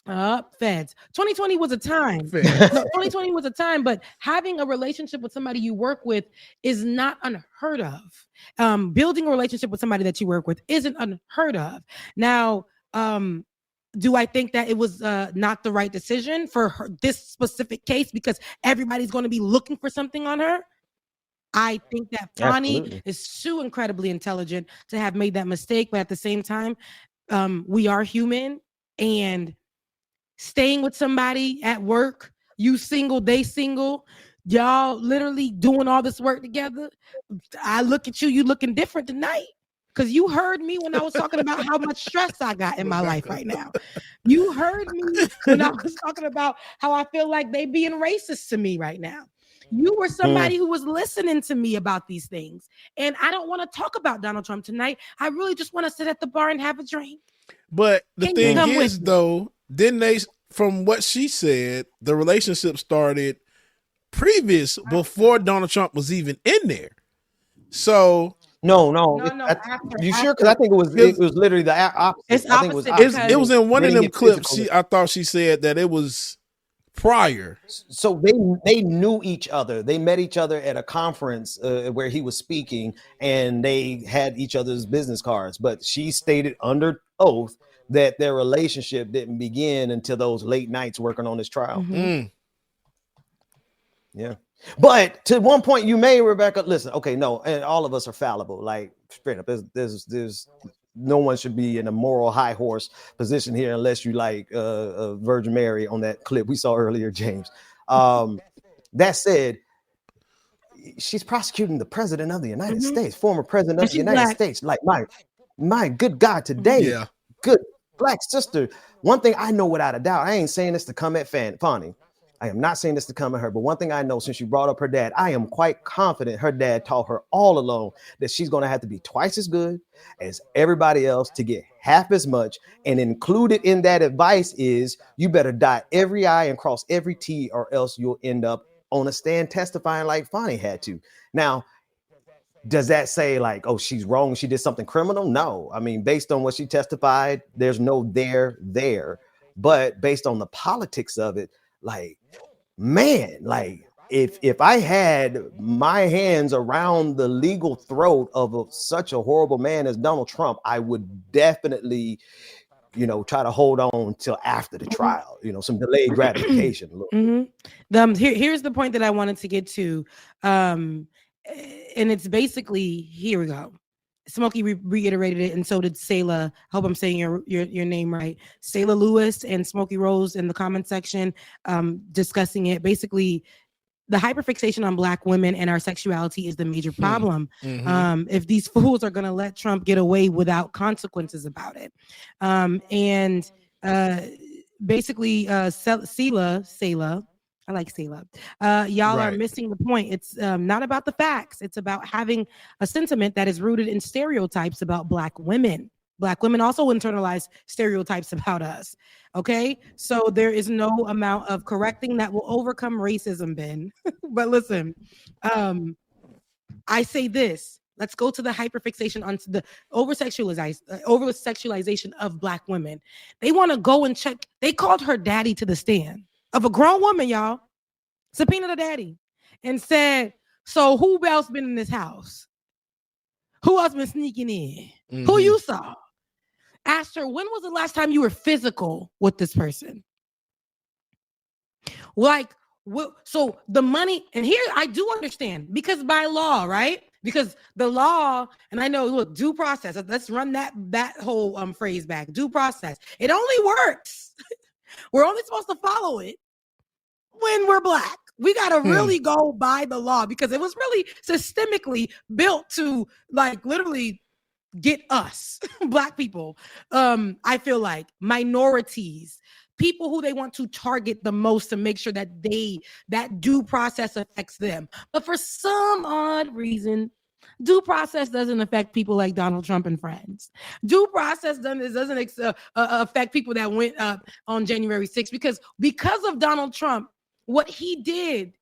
Feds. 2020 was a time. 2020 was a time, but having a relationship with somebody you work with is not unheard of. Building a relationship with somebody that you work with isn't unheard of. Now, do I think that it was not the right decision for her, this specific case, because everybody's going to be looking for something on her? I think that Fani is so incredibly intelligent to have made that mistake, but at the same time, we are human, and staying with somebody at work, you single, they single, y'all literally doing all this work together. I look at you looking different tonight. Because you heard me when I was talking about how much stress I got in my life right now. You heard me when I was talking about how I feel like they being racist to me right now. You were somebody who was listening to me about these things. And I don't want to talk about Donald Trump tonight. I really just want to sit at the bar and have a drink. But the thing is, though, didn't they, from what she said, the relationship started before Donald Trump was even in there. So... No. You sure? Because I think it was literally the opposite. It's I think opposite. It was in one of them clips. I thought she said that it was prior. So they knew each other. They met each other at a conference where he was speaking, and they had each other's business cards. But she stated under oath that their relationship didn't begin until those late nights working on this trial. Mm-hmm. Yeah. But to one point you made, Rebecca, listen, okay, no, and all of us are fallible. Like straight up, there's no one should be in a moral high horse position here unless you like Virgin Mary on that clip we saw earlier, James. That said, she's prosecuting the president of the United States, former president of the United States. Like my good God, today, good black sister. One thing I know without a doubt, I ain't saying this to come at Fani. I am not saying this to come at her, but one thing I know, since you brought up her dad, I am quite confident her dad taught her all along that she's going to have to be twice as good as everybody else to get half as much. And included in that advice is you better dot every I and cross every T, or else you'll end up on a stand testifying like Fani had to. Now, does that say like, oh, she's wrong, she did something criminal? No. I mean, based on what she testified, there's no there. But based on the politics of it, like, man, like if I had my hands around the legal throat of such a horrible man as Donald Trump, I would definitely, try to hold on till after the trial, some delayed gratification. Here's the point that I wanted to get to. And it's basically, here we go. Smokey reiterated it, and so did Sayla. I hope I'm saying your name right. Sayla Lewis and Smokey Rose in the comment section discussing it. Basically, the hyperfixation on Black women and our sexuality is the major problem. If these fools are going to let Trump get away without consequences about it. Basically, Sayla, I like Sayla. Y'all are missing the point. It's not about the facts. It's about having a sentiment that is rooted in stereotypes about Black women. Black women also internalize stereotypes about us. Okay, so there is no amount of correcting that will overcome racism, Ben. But listen, I say this. Let's go to the hyperfixation onto the over-sexualization of Black women. They want to go and check. They called her daddy to the stand of a grown woman, y'all. Subpoena the daddy and said, so who else been in this house? Who else been sneaking in? Who you saw? Asked her, when was the last time you were physical with this person? Like, so the money, and here I do understand, because by law, right? Because the law, and I know, look, due process, let's run that whole phrase back. Due process. It only works. We're only supposed to follow it when we're Black. We got to really go by the law, because it was really systemically built to, like, literally get us Black people. I feel like minorities, people who they want to target the most to make sure that that due process affects them. But for some odd reason, due process doesn't affect people like Donald Trump and friends. Due process doesn't affect people that went up on January 6th, because of Donald Trump, what he did,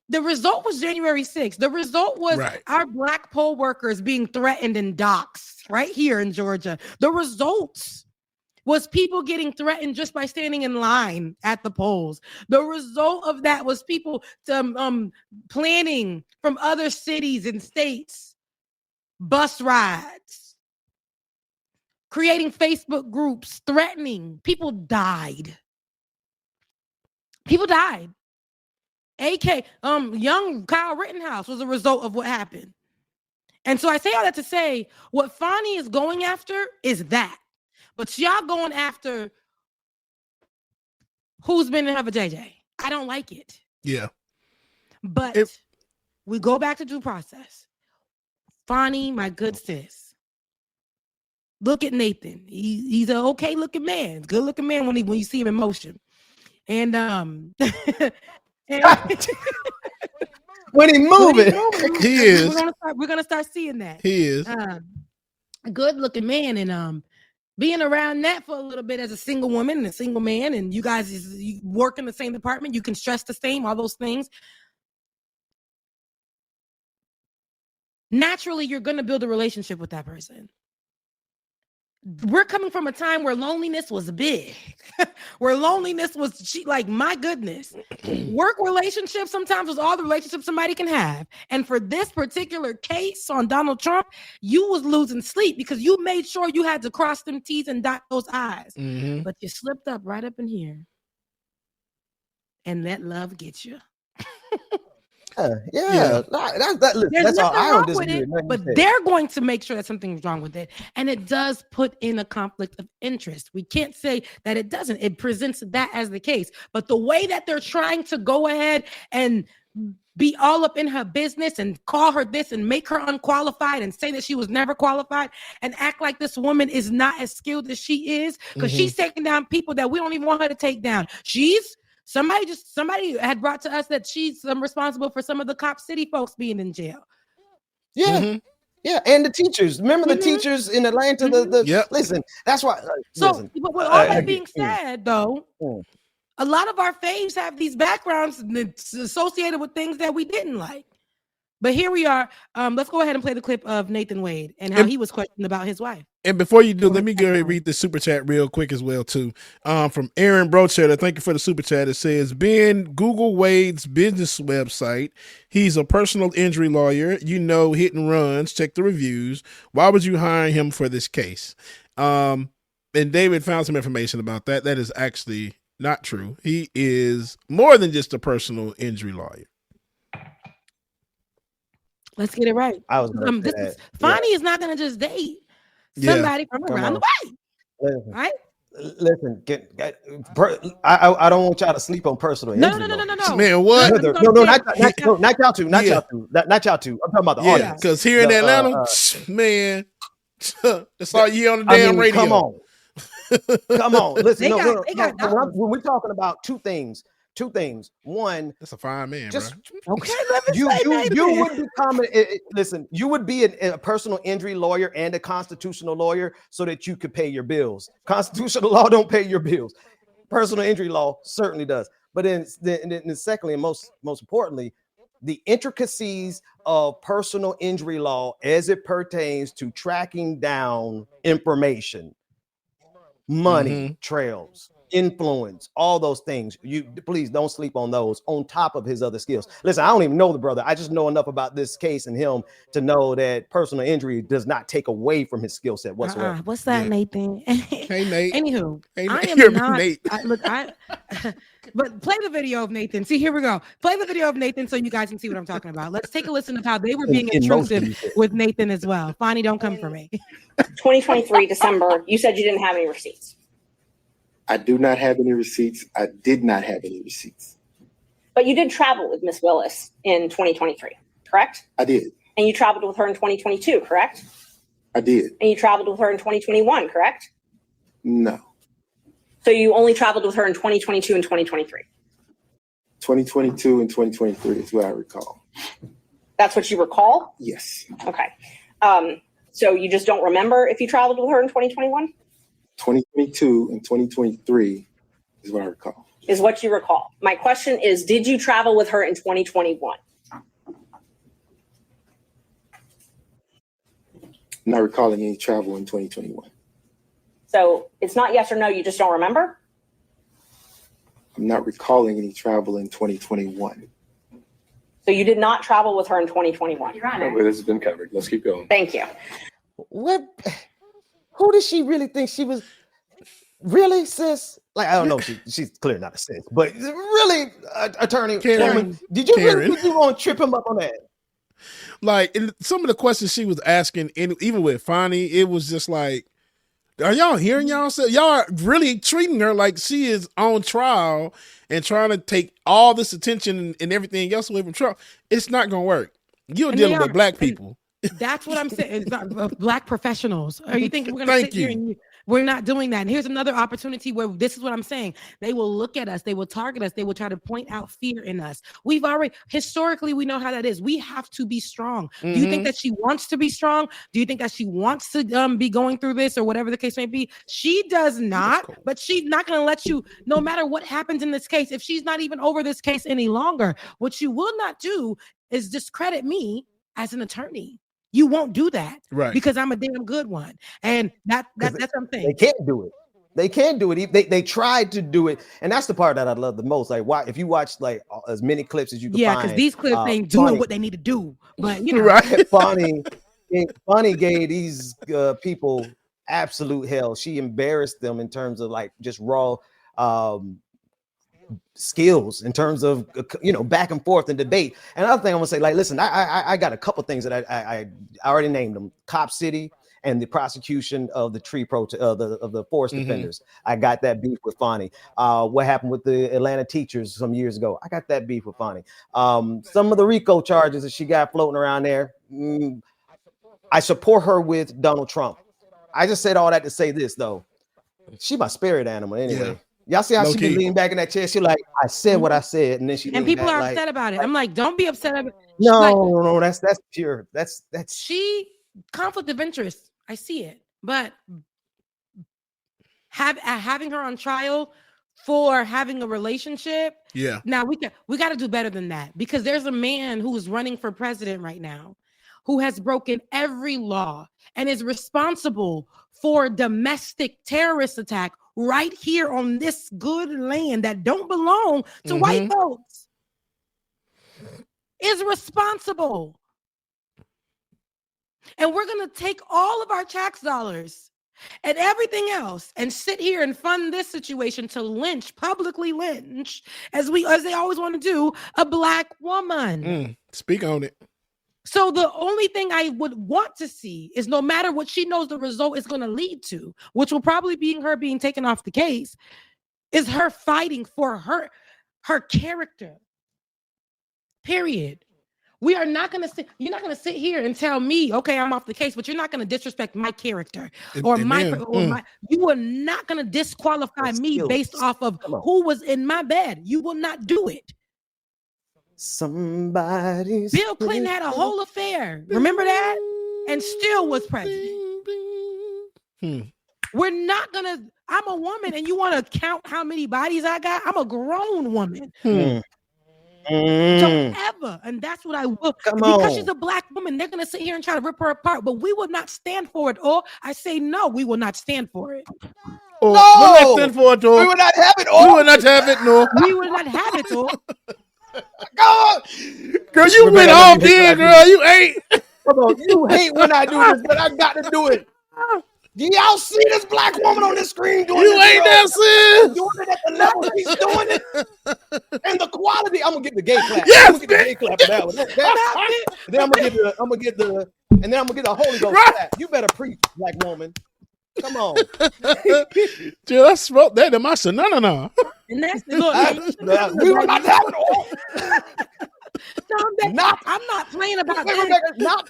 the result was January 6th. The result was our Black poll workers being threatened in docks right here in Georgia. The results was people getting threatened just by standing in line at the polls. The result of that was people planning from other cities and states, bus rides, creating Facebook groups, threatening. People died. People died. Young Kyle Rittenhouse was a result of what happened. And so I say all that to say, what Fani is going after is that. But y'all going after who's been in her JJ. I don't like it. Yeah. But we go back to due process. Fani, my good sis. Look at Nathan. He's an okay looking man. Good looking man when you see him in motion. And when he moving, he is. We're gonna start seeing that. He is good looking man, and being around that for a little bit as a single woman and a single man, and you guys you work in the same department, you can stress the same, all those things. Naturally, you're gonna build a relationship with that person. We're coming from a time where loneliness was big, where loneliness was like, my goodness, work relationships sometimes was all the relationships somebody can have. And for this particular case on Donald Trump, you was losing sleep because you made sure you had to cross them T's and dot those I's. But you slipped up right up in here and let love get you. Yeah. That's all. I don't disagree with it, but they're going to make sure that something's wrong with it. And it does put in a conflict of interest. We can't say that it doesn't. It presents that as the case. But the way that they're trying to go ahead and be all up in her business and call her this and make her unqualified and say that she was never qualified and act like this woman is not as skilled as she is, because she's taking down people that we don't even want her to take down. Somebody had brought to us that she's responsible for some of the Cop City folks being in jail. Yeah. Yeah, and the teachers. Remember the teachers in Atlanta? Listen, that's why. But with all that being said, though, a lot of our faves have these backgrounds associated with things that we didn't like. But here we are. Let's go ahead and play the clip of Nathan Wade and how he was questioned about his wife. And before you do, let me go ahead and read the super chat real quick as well, too. From Aaron Brochetter. Thank you for the super chat. It says, Ben, Google Wade's business website. He's a personal injury lawyer. You know, hit and runs. Check the reviews. Why would you hire him for this case? And David found some information about that. That is actually not true. He is more than just a personal injury lawyer. Let's get it right. Fani is not going to just date somebody from around the way. Right? Listen, I don't want y'all to sleep on personal injury. No. Man, what? No, not y'all two. Not y'all two. I'm talking about the audience. Because here in Atlanta, man, it's all you on the damn radio. Come on. Listen, when we're talking about two things. One, that's a fine man, just, bro. Okay, you would become you would be a personal injury lawyer and a constitutional lawyer so that you could pay your bills. Constitutional law don't pay your bills. Personal injury law certainly does. But then secondly, and most importantly, the intricacies of personal injury law as it pertains to tracking down information, money trails, influence, all those things. You please don't sleep on those on top of his other skills. Listen, I don't even know the brother. I just know enough about this case and him to know that personal injury does not take away from his skill set whatsoever. What's that, Nathan? Hey, Nate. Anywho, hey, I am not. Nate. But play the video of Nathan. See, here we go. Play the video of Nathan so you guys can see what I'm talking about. Let's take a listen of how they were being intrusive with Nathan as well. Fani, don't come for me. 2023 December, you said you didn't have any receipts. I do not have any receipts. I did not have any receipts. But you did travel with Miss Willis in 2023, correct? I did. And you traveled with her in 2022, correct? I did. And you traveled with her in 2021, correct? No. So you only traveled with her in 2022 and 2023? 2022 and 2023 is what I recall. That's what you recall? Yes. Okay. So you just don't remember if you traveled with her in 2021? 2022 and 2023 is what I recall. Is what you recall. My question is, did you travel with her in 2021? I'm not recalling any travel in 2021. So it's not yes or no, you just don't remember? I'm not recalling any travel in 2021. So you did not travel with her in 2021? Your Honor. No, but this has been covered. Let's keep going. Thank you. What? Who does she really think she was? Really, sis? Like, I don't know. She's clearly not a sis, but really, Attorney Karen, did you really think you want to trip him up on that? Like, some of the questions she was asking, and even with Fani, it was just like, are y'all hearing y'all? Y'all are really treating her like she is on trial and trying to take all this attention and everything else away from trial. It's not going to work. You're dealing with black people. That's what I'm saying. It's not black professionals. Are you thinking we're going to sit here and we're not doing that? And here's another opportunity where this is what I'm saying. They will look at us. They will target us. They will try to point out fear in us. We've already, historically, we know how that is. We have to be strong. Do you think that she wants to be strong? Do you think that she wants to be going through this or whatever the case may be? She does not, but she's not going to let you, no matter what happens in this case, if she's not even over this case any longer, what she will not do is discredit me as an attorney. You won't do that, right? Because I'm a damn good one, and that's what I'm saying. They can't do it. They can't do it. They tried to do it, and that's the part that I love the most. Like, why? If you watch like as many clips as you can find, because these clips ain't doing what they need to do. But you know, right? Fani gave these people absolute hell. She embarrassed them in terms of like just raw. skills in terms of back and forth and debate. And another thing I want to say, like, listen, I got a couple things that I already named them: Cop City and the prosecution of the of the forest defenders. I got that beef with Fani. What happened with the Atlanta teachers some years ago? I got that beef with Fani. Some of the RICO charges that she got floating around there. I support her with Donald Trump. I just said all that to say this, though. She my spirit animal anyway. Yeah. Y'all see how she be leaning back in that chair? She like, I said what I said, and then she and people are upset about it. I'm like, don't be upset about it. No, that's pure. That's she conflict of interest. I see it, but having her on trial for having a relationship. Yeah. Now we got to do better than that, because there's a man who is running for president right now who has broken every law and is responsible for domestic terrorist attack right here on this good land that don't belong to white folks. Is responsible. And we're going to take all of our tax dollars and everything else and sit here and fund this situation to publicly lynch, as they always want to do, a Black woman. Speak on it. So the only thing I would want to see is, no matter what she knows the result is going to lead to, which will probably be her being taken off the case, is her fighting for her character. Period. We are not going to sit. You're not going to sit here and tell me, okay, I'm off the case, but you're not going to disrespect my character or you are not going to disqualify me based off of who was in my bed. You will not do it. Bill Clinton had a whole affair. Remember that? And still was president. We're not going to, I'm a woman and you want to count how many bodies I got? I'm a grown woman. Don't ever, and that's what I will. Because she's a Black woman, they're gonna sit here and try to rip her apart, but we will not stand for it. Or I say no, we will not stand for it. No, we'll not stand for it. Or we will not have it. We will not have it. No, we will not have it. Or God, girl, you went all big, girl. You ain't. Come on, you hate when I do this, but I got to do it. Do y'all see this Black woman on the screen doing you ain't that sis. Doing it at the level she's doing it, and the quality. I'm gonna get the gay clap. Yes, I'm gonna get the gay clap for that one. Then I'm gonna get the Holy Ghost clap. You better preach, Black woman. Come on, dude. I smoked that in my son. No. And that's the we were not having all. I'm not playing about that. Not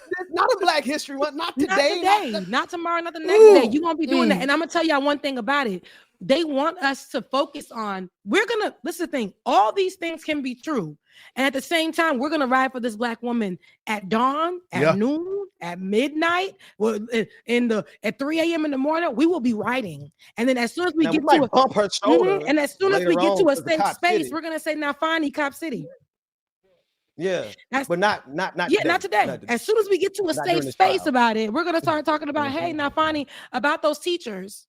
a Black History one. Not today. Not tomorrow. Not the next day. You won't be doing that. And I'm gonna tell y'all one thing about it. They want us to focus on. This is the thing. All these things can be true, and at the same time, we're gonna ride for this Black woman at dawn, at noon, at midnight, at 3 a.m. in the morning. We will be riding, and then as soon as we get to bump her shoulder, and as soon as we get to a safe space, we're gonna say, "Now, Fani, Cop City." Yeah, but not today. Not today. As soon as we get to a safe space about it, we're gonna start talking about, hey, now, Fani, about those teachers.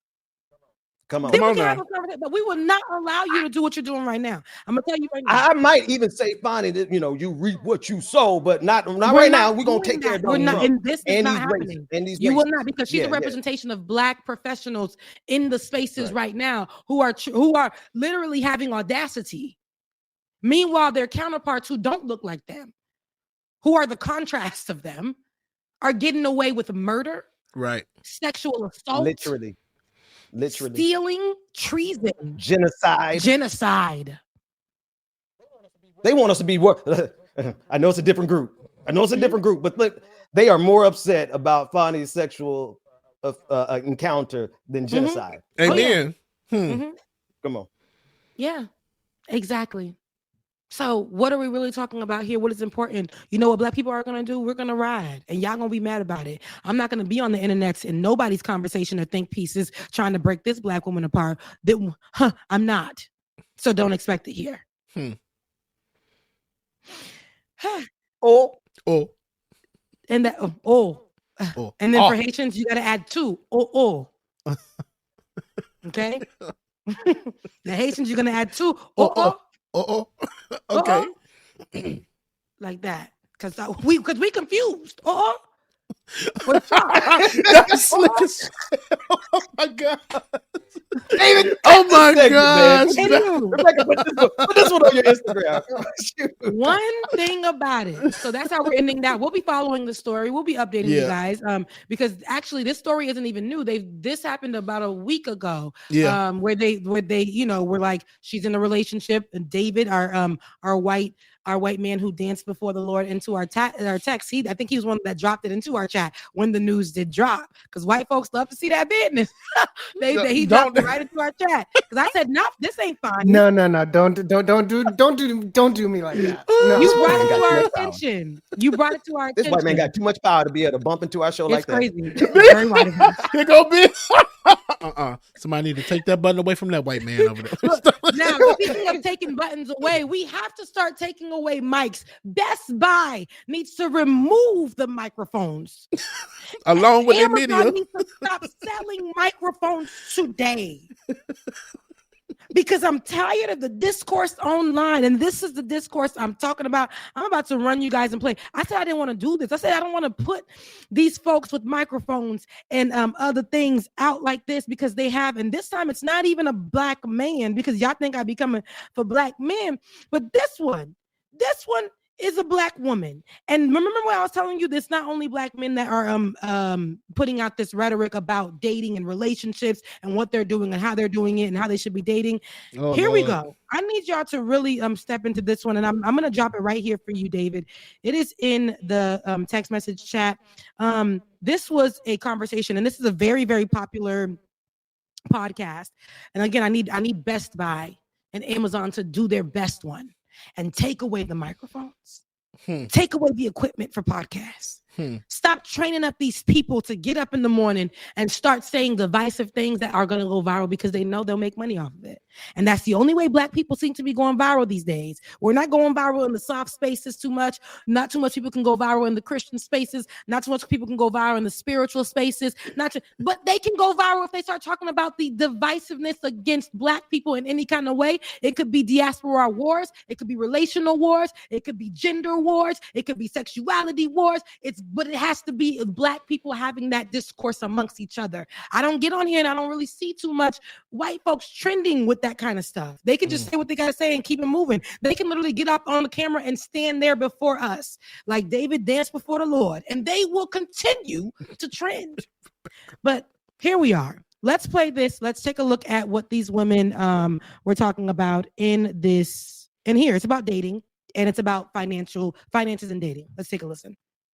Come on, then we can have a conversation, but we will not allow you to do what you're doing right now. I'm gonna tell you right now. I might even say, Fani, that you reap what you sow, but not right now. We're gonna take care of We're not, and this is not happening. You will not, because she's a representation of Black professionals in the spaces right now who are literally having audacity. Meanwhile, their counterparts who don't look like them, who are the contrast of them, are getting away with murder, right? Sexual assault, literally, stealing, treason, genocide. They want us to be I know it's a different group. But look, they are more upset about Fani's sexual encounter than genocide. Amen. Come on. Yeah, exactly. So what are we really talking about here? What is important? You know what Black people are going to do? We're going to ride, and y'all going to be mad about it. I'm not going to be on the internet in nobody's conversation or think pieces trying to break this Black woman apart. I'm not. So don't expect it here. And that and then for Haitians, you got to add two. Okay. The Haitians, you're going to add two. Okay. Like that, because we confused. What's up? That's slick as hell. Oh my god. David, Oh my segment, man. gosh. Anywho, Rebecca, put this one on your Instagram. Shoot. one thing about it. So that's how we're ending that. We'll be following the story. We'll be updating you guys. Because actually this story isn't even new. This happened about a week ago. Yeah. Where they, were like, she's in a relationship, and David, our white man who danced before the Lord, into our text. I think he was one that dropped it into our chat when the news did drop, because white folks love to see that business. He dropped it right into our chat, because I said, no, this ain't fine. No, don't do me like that. No. You brought it to our attention. You brought it to our attention. This white man got too much power to be able to bump into our show like that. It's crazy. Very white. Here go be. Somebody need to take that button away from that white man over there. Now, speaking of taking buttons away, we have to start taking away mics. Best Buy needs to remove the microphones. Along with Amazon their media. needs to stop selling microphones today. Because I'm tired of the discourse online, and this is the discourse I'm talking about. I'm about to run you guys and play. I said I didn't want to do this. I said I don't want to put these folks with microphones and other things out like this, because they have, and this time it's not even a black man, because y'all think I be coming for black men, but this one is a black woman. And remember when I was telling you, there's not only black men that are putting out this rhetoric about dating and relationships and what they're doing and how they're doing it and how they should be dating. Here we go. I need y'all to really step into this one, and I'm gonna drop it right here for you, David. It is in the text message chat. This was a conversation, and this is a very, very popular podcast. And again, I need Best Buy and Amazon to do their best one and take away the microphones, take away the equipment for podcasts. Stop training up these people to get up in the morning and start saying divisive things that are going to go viral, because they know they'll make money off of it. And that's the only way black people seem to be going viral these days. We're not going viral in the soft spaces too much. Not too much people can go viral in the Christian spaces. Not too much people can go viral in the spiritual spaces. But they can go viral if they start talking about the divisiveness against black people in any kind of way. It could be diaspora wars. It could be relational wars. It could be gender wars. It could be sexuality wars. But it has to be black people having that discourse amongst each other. I don't get on here and I don't really see too much white folks trending with that kind of stuff. They can just say what they got to say and keep it moving. They can literally get up on the camera and stand there before us, like David danced before the Lord, and they will continue to trend. But here we are. Let's play this. Let's take a look at what these women were talking about in this. And here, it's about dating, and it's about finances and dating. Let's take a listen.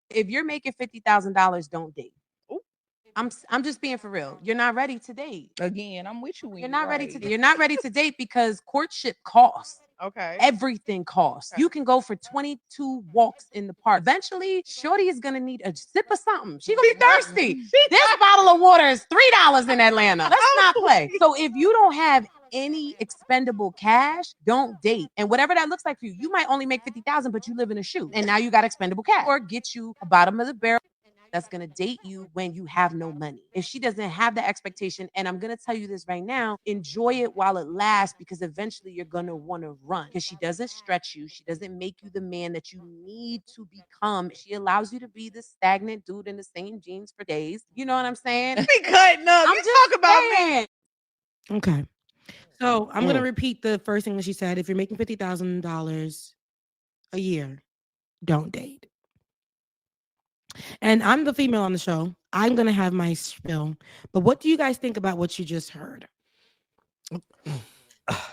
If you're making $50,000, don't date. I'm just being for real. You're not ready to date. Again, I'm with you. You're not ready to date. You're not ready to date because courtship costs. Okay. Everything costs. Okay. You can go for 22 walks in the park. Eventually, shorty is gonna need a sip of something. She's gonna be thirsty. This bottle of water is $3 in Atlanta. Let's not play. So if you don't have any expendable cash, don't date. And whatever that looks like for you, you might only make 50,000, but you live in a shoe, and now you got expendable cash. Or get you a bottom of the barrel that's going to date you when you have no money. If she doesn't have the expectation, and I'm going to tell you this right now, enjoy it while it lasts, because eventually you're going to want to run, because she doesn't stretch you. She doesn't make you the man that you need to become. She allows you to be the stagnant dude in the same jeans for days. You know what I'm saying? Be cutting up. I'm just talking about me. Okay. So I'm going to repeat the first thing that she said. If you're making $50,000 a year, don't date. And I'm the female on the show. I'm going to have my spill. But what do you guys think about what you just heard?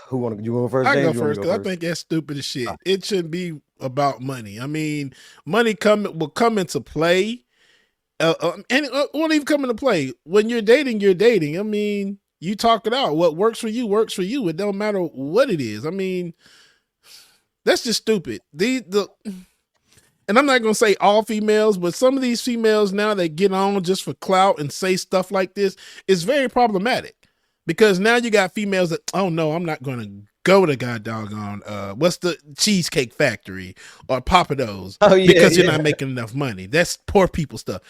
Who want to go first? I go first because I think that's stupid as shit. It shouldn't be about money. I mean, money will come into play. And it won't even come into play. When you're dating, you're dating. I mean, you talk it out. What works for you works for you. It don't matter what it is. I mean, that's just stupid. And I'm not going to say all females, but some of these females now that get on just for clout and say stuff like this is very problematic, because now you got females that, oh no, I'm not going to go to god doggone, what's the Cheesecake Factory or Papados because you're not making enough money. That's poor people stuff.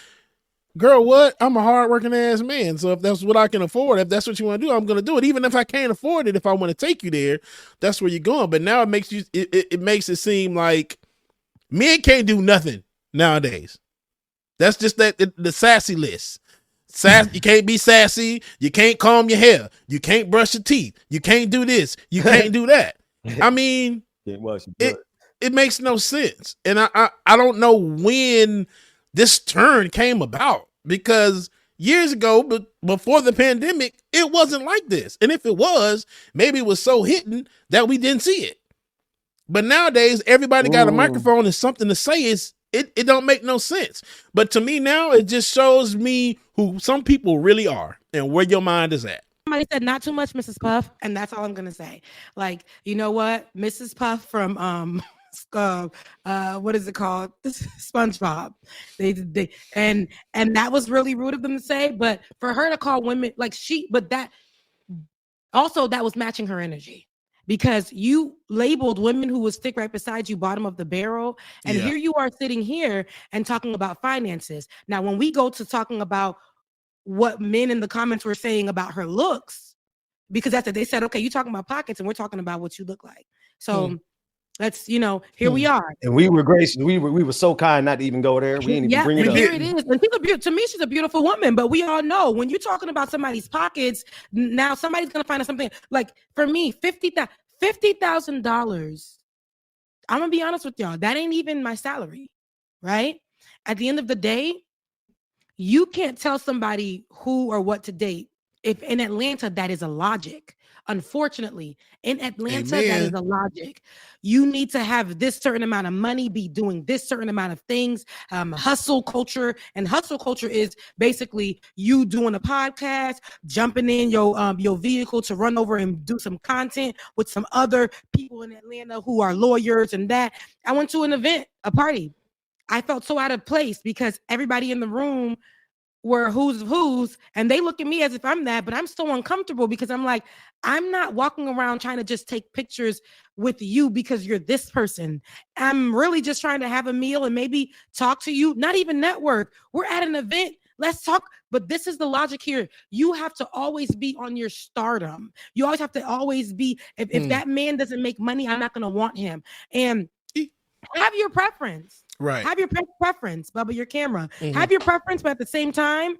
Girl, what? I'm a hardworking ass man. So if that's what I can afford, if that's what you want to do, I'm going to do it. Even if I can't afford it, if I want to take you there, that's where you're going. But now it makes it seem like men can't do nothing nowadays. That's just the sassy list. You can't be sassy. You can't comb your hair. You can't brush your teeth. You can't do this. You can't do that. I mean, it makes no sense. And I don't know when this turn came about, because years ago, but before the pandemic, it wasn't like this. And if it was, maybe it was so hidden that we didn't see it. But nowadays, everybody got a microphone and something to say. It don't make no sense. But to me now, it just shows me who some people really are and where your mind is at. Somebody said not too much, Mrs. Puff, and that's all I'm gonna say. Like, you know what, Mrs. Puff from what is it called? SpongeBob. They and that was really rude of them to say. But for her to call women like that was matching her energy. Because you labeled women who would stick right beside you bottom of the barrel. And here you are sitting here and talking about finances. Now, when we go to talking about what men in the comments were saying about her looks, because that's it, they said, okay, you talking about pockets and we're talking about what you look like. So that's, here we are. And we were gracious. We were so kind not to even go there. We didn't even bring it up. Here it is. And to me, she's a beautiful woman. But we all know when you're talking about somebody's pockets, now somebody's gonna find out something. Like for me, $50,000. I'm gonna be honest with y'all. That ain't even my salary, right? At the end of the day, you can't tell somebody who or what to date. If in Atlanta, that is a logic. Unfortunately, in Atlanta, that is a logic. You need to have this certain amount of money, be doing this certain amount of things. Hustle culture, and hustle culture is basically you doing a podcast, jumping in your vehicle to run over and do some content with some other people in Atlanta who are lawyers and that. I went to an event, a party. I felt so out of place because everybody in the room were who's, and they look at me as if I'm that, but I'm so uncomfortable because I'm like, I'm not walking around trying to just take pictures with you because you're this person. I'm really just trying to have a meal and maybe talk to you, not even network. We're at an event. Let's talk. But this is the logic here. You have to always be on your stardom. You always have to always be, if that man doesn't make money, I'm not going to want him. And have your preference. Right. Have your preference, Bubba, your camera. Have your preference, but at the same time,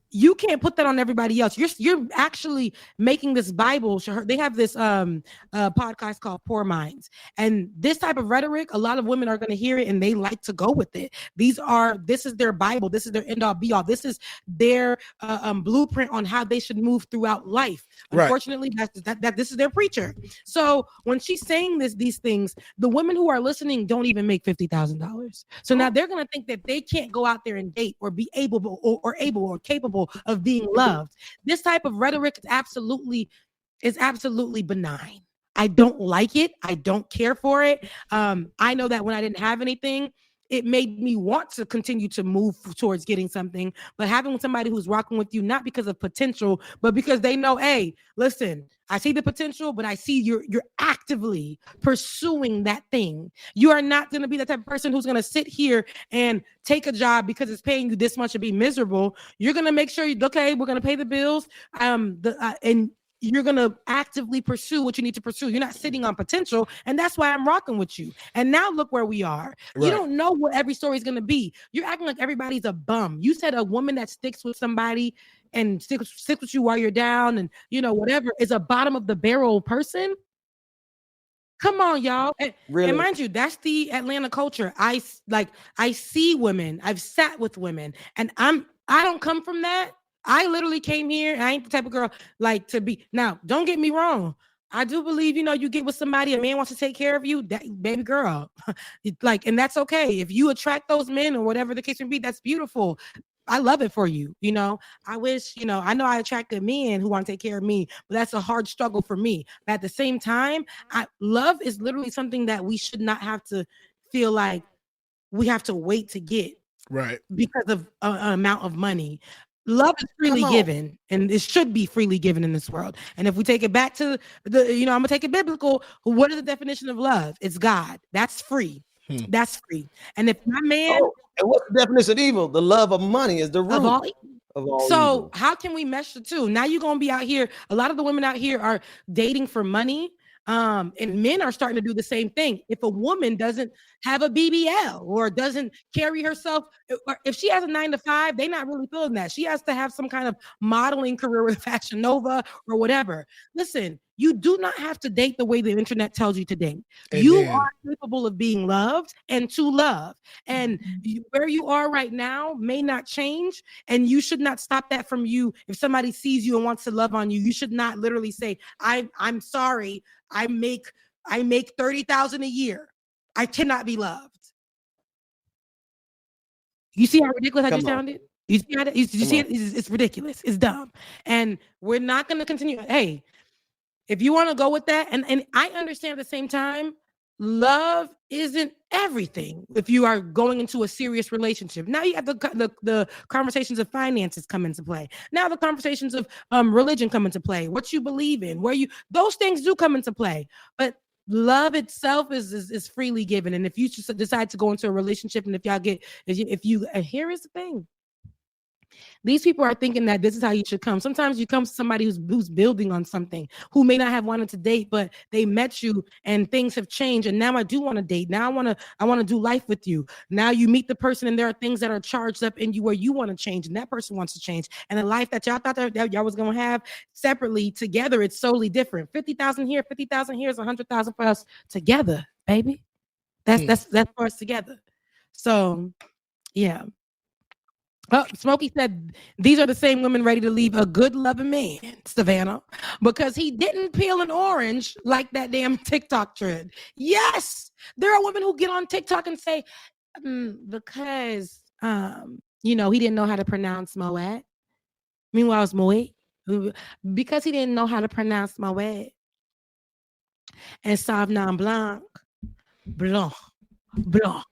you can't put that on everybody else. You're actually making this Bible. They have this podcast called Poor Minds. And this type of rhetoric, a lot of women are going to hear it and they like to go with it. This is their Bible. This is their end all be all. This is their blueprint on how they should move throughout life. Right. Unfortunately, that this is their preacher. So when she's saying these things, the women who are listening don't even make $50,000. So now they're going to think that they can't go out there and date or be able or capable of being loved. This type of rhetoric is absolutely benign. I don't like it. I don't care for it. I know that when I didn't have anything, it made me want to continue to move towards getting something. But having somebody who's rocking with you, not because of potential, but because they know, hey, listen, I see the potential, but I see you're actively pursuing that thing. You are not going to be the type of person who's going to sit here and take a job because it's paying you this much and be miserable. You're going to make sure, okay, we're going to pay the bills. And you're going to actively pursue what you need to pursue. You're not sitting on potential. And that's why I'm rocking with you. And now look where we are. Right. You don't know what every story is going to be. You're acting like everybody's a bum. You said a woman that sticks with somebody and sticks with you while you're down and, whatever is a bottom of the barrel person. Come on, y'all. Really? And mind you, that's the Atlanta culture. I see women. I've sat with women and I don't come from that. I literally came here. I ain't the type of girl like to be. Now, don't get me wrong. I do believe, you get with somebody, a man wants to take care of you, that baby girl. And that's okay. If you attract those men or whatever the case may be, that's beautiful. I love it for you. I wish, I know I attract good men who want to take care of me, but that's a hard struggle for me. But at the same time, love is literally something that we should not have to feel like we have to wait to get. Right. Because of an amount of money. Love is freely given, and it should be freely given in this world. And if we take it back to I'm gonna take it biblical. What is the definition of love? It's God. That's free. That's free. And if my man, and what's the definition of evil? The love of money is the root of all so evil. How can we mesh the two? Now you're gonna be out here. A lot of the women out here are dating for money. And men are starting to do the same thing. If a woman doesn't have a BBL or doesn't carry herself, or if she has a 9 to 5, they're not really feeling that. She has to have some kind of modeling career with Fashion Nova or whatever. Listen, you do not have to date the way the internet tells you to date. Amen. You are capable of being loved and to love. And where you are right now may not change. And you should not stop that from you. If somebody sees you and wants to love on you, you should not literally say, I'm sorry, I make $30,000 a year. I cannot be loved. You see how ridiculous I just sounded? You see how you see it? It's ridiculous. It's dumb. And we're not going to continue. Hey, if you want to go with that, and I understand at the same time, love isn't everything if you are going into a serious relationship. Now you have the conversations of finances come into play. Now the conversations of religion come into play. What you believe in, those things do come into play. But love itself is freely given. And if you just decide to go into a relationship, and here is the thing. These people are thinking that this is how you should come. Sometimes you come to somebody who's building on something, who may not have wanted to date, but they met you and things have changed. And now I do want to date. Now I want to do life with you. Now you meet the person and there are things that are charged up in you where you want to change and that person wants to change. And the life that y'all thought that y'all was going to have separately together, it's solely different. 50,000 here, 50,000 here is 100,000 for us together, baby. That's for us together. So yeah. Oh, Smokey said these are the same women ready to leave a good loving man, Savannah, because he didn't peel an orange like that damn TikTok trend. Yes, there are women who get on TikTok and say, because he didn't know how to pronounce Moet. Meanwhile, it's Moet. Because he didn't know how to pronounce Moet. And Sauvignon Blanc.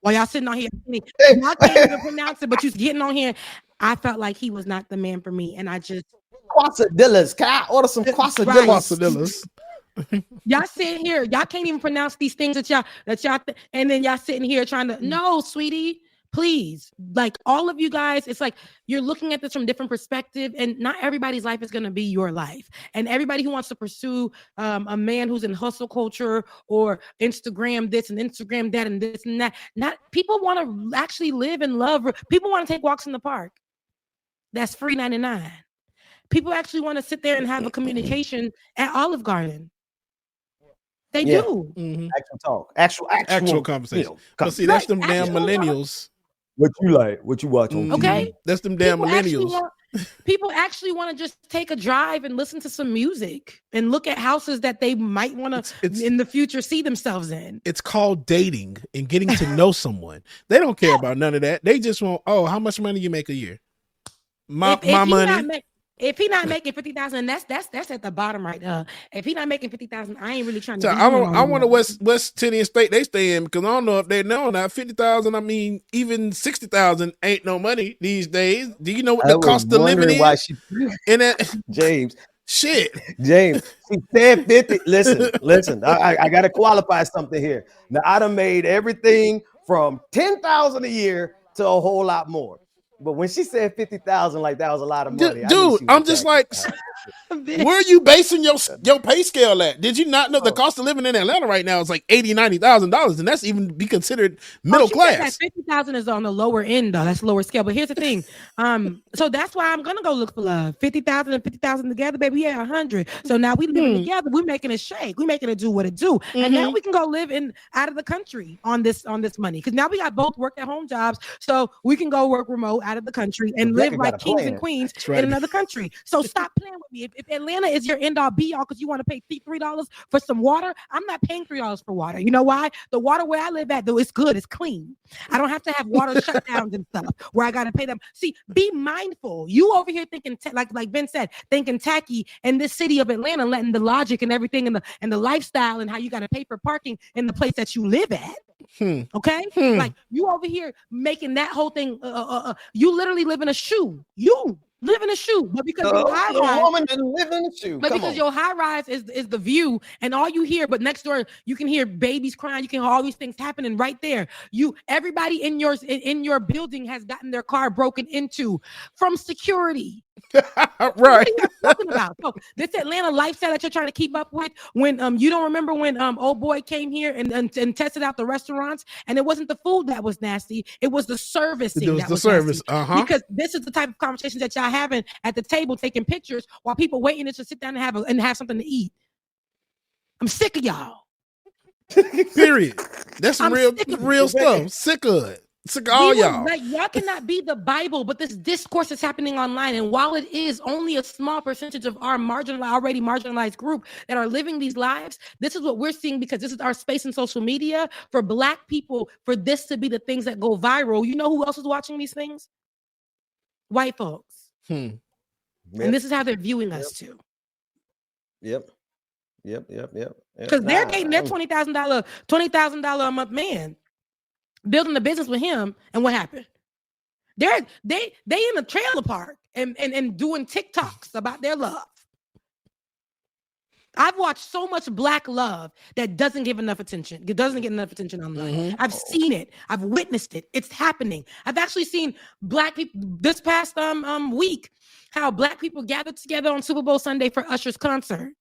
While y'all sitting on here, y'all can't even pronounce it, but you're getting on here. I felt like he was not the man for me, and I just quesadillas. Can I order some quesadillas? Y'all sitting here, y'all can't even pronounce these things that y'all, and then y'all sitting here trying to. No, sweetie, please. Like all of you guys, it's like you're looking at this from different perspective, and not everybody's life is going to be your life. And everybody who wants to pursue a man who's in hustle culture or Instagram this and Instagram that and this and that, not people want to actually live and love. People want to take walks in the park. That's free 99. People actually want to sit there and have a communication at Olive Garden. They do. Mm-hmm. Actual talk. Actual conversation. But see, that's them damn millennials. What you like? What you watch on TV? Okay. That's them damn millennials. People actually want to just take a drive and listen to some music and look at houses that they might want to in the future see themselves in. It's called dating and getting to know someone. They don't care about none of that. They just want, how much money you make a year? My money. If he not making 50,000, that's at the bottom right now. If he not making 50,000, I ain't really trying to. So I wonder West Tennessee State they stay in, because I don't know if they know now. 50,000, I mean, even 60,000 ain't no money these days. Do you know what the cost of living is? Why in that James? Shit, James. She said 50. Listen. I got to qualify something here. Now I done made everything from 10,000 a year to a whole lot more. But when she said 50,000, like that was a lot of money. Dude, I'm just like, where are you basing your pay scale at? Did you not know the cost of living in Atlanta right now is like $80,000-$90,000, and that's even be considered middle class. 50,000 is on the lower end, though. That's lower scale. But here's the thing. So that's why I'm gonna go look for love. 50,000 and 50,000 together, baby. Yeah, 100. So now we living together. We're making it shake. We're making it do what it do. And now we can go live out of the country on this money, because now we got both work at home jobs, so we can go work remote out of the country and live like kings and queens in another country. So stop playing with me. If Atlanta is your end all be all because you want to pay $3 for some water, I'm not paying $3 for water. You know why? The water where I live at, though, it's good, it's clean. I don't have to have water shutdowns and stuff where I got to pay them. See, be mindful. You over here thinking like Ben said, thinking tacky in this city of Atlanta, letting the logic and everything and the lifestyle and how you got to pay for parking in the place that you live at. Okay, like you over here making that whole thing. You literally live in a shoe. You live in a shoe, but because your high rise, woman didn't live in a shoe. But because your high rise is the view, and all you hear, but next door you can hear babies crying. You can hear all these things happening right there. Everybody in your building has gotten their car broken into from security. Right. What are you talking about? So this Atlanta lifestyle that you're trying to keep up with, when you don't remember when old boy came here and tested out the restaurants, and it wasn't the food that was nasty, it was the servicing It was that the was service. nasty. Because this is the type of conversations that y'all having at the table, taking pictures while people waiting to sit down and have something to eat. I'm sick of y'all. Period. That's some real stuff. Sick of it. Sick of all y'all. Like, y'all cannot be the Bible, but this discourse is happening online. And while it is only a small percentage of our already marginalized group that are living these lives, this is what we're seeing, because this is our space in social media for Black people, for this to be the things that go viral. You know who else is watching these things? White folks. Yep. And this is how they're viewing us too. Yep. Because they're dating their $20,000 a month man, building a business with him, and what happened? They in a trailer park and doing TikToks about their love. I've watched so much Black love that doesn't get enough attention. It doesn't get enough attention online. I've seen it. I've witnessed it. It's happening. I've actually seen Black people this past week, how Black people gathered together on Super Bowl Sunday for Usher's concert.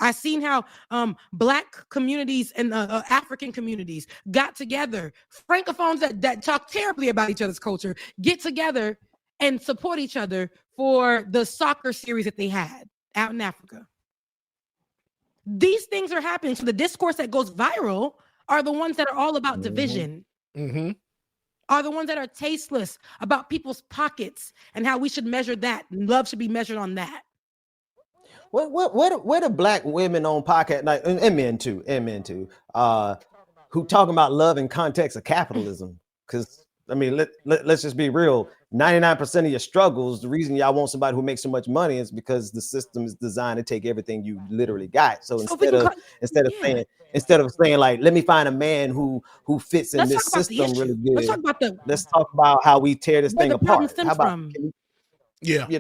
I've seen how Black communities and African communities got together, francophones that talk terribly about each other's culture, get together and support each other for the soccer series that they had out in Africa. These things are happening. So the discourse that goes viral are the ones that are all about division, are the ones that are tasteless, about people's pockets and how we should measure that. Love should be measured on that. Where the Black women on podcast, like, and men too, who talking about love in context of capitalism? Because I mean, let's just be real. 99% of your struggles, the reason y'all want somebody who makes so much money is because the system is designed to take everything you literally got. So instead of saying like, let me find a man who fits in this system really good. Let's talk about how we tear this thing apart. How about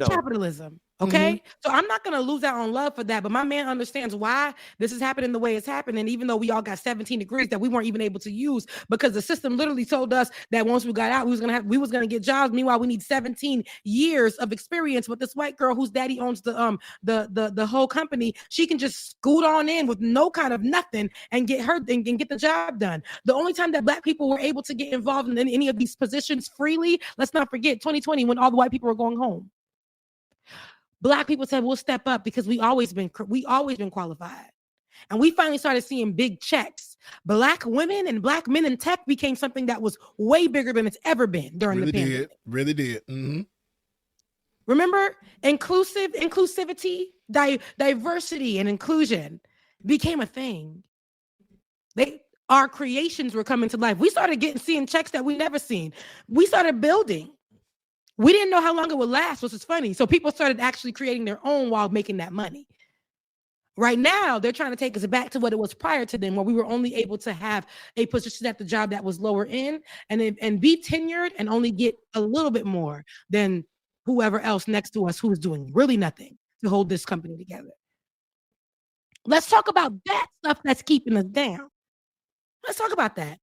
capitalism? Okay, so I'm not gonna lose out on love for that, but my man understands why this is happening the way it's happening, even though we all got 17 degrees that we weren't even able to use, because the system literally told us that once we got out, we was gonna get jobs. Meanwhile, we need 17 years of experience with this white girl whose daddy owns the whole company. She can just scoot on in with no kind of nothing and get her and get the job done. The only time that Black people were able to get involved in any of these positions freely, let's not forget 2020, when all the white people were going home. Black people said, we'll step up because we always been qualified. And we finally started seeing big checks. Black women and Black men in tech became something that was way bigger than it's ever been during the pandemic. Really did. Remember, inclusivity, diversity, and inclusion became a thing. Our creations were coming to life. We started seeing checks that we never seen. We started building. We didn't know how long it would last, which is funny. So people started actually creating their own while making that money. Right now, they're trying to take us back to what it was prior to them, where we were only able to have a position at the job that was lower in and be tenured and only get a little bit more than whoever else next to us who is doing really nothing to hold this company together. Let's talk about that stuff that's keeping us down. Let's talk about that.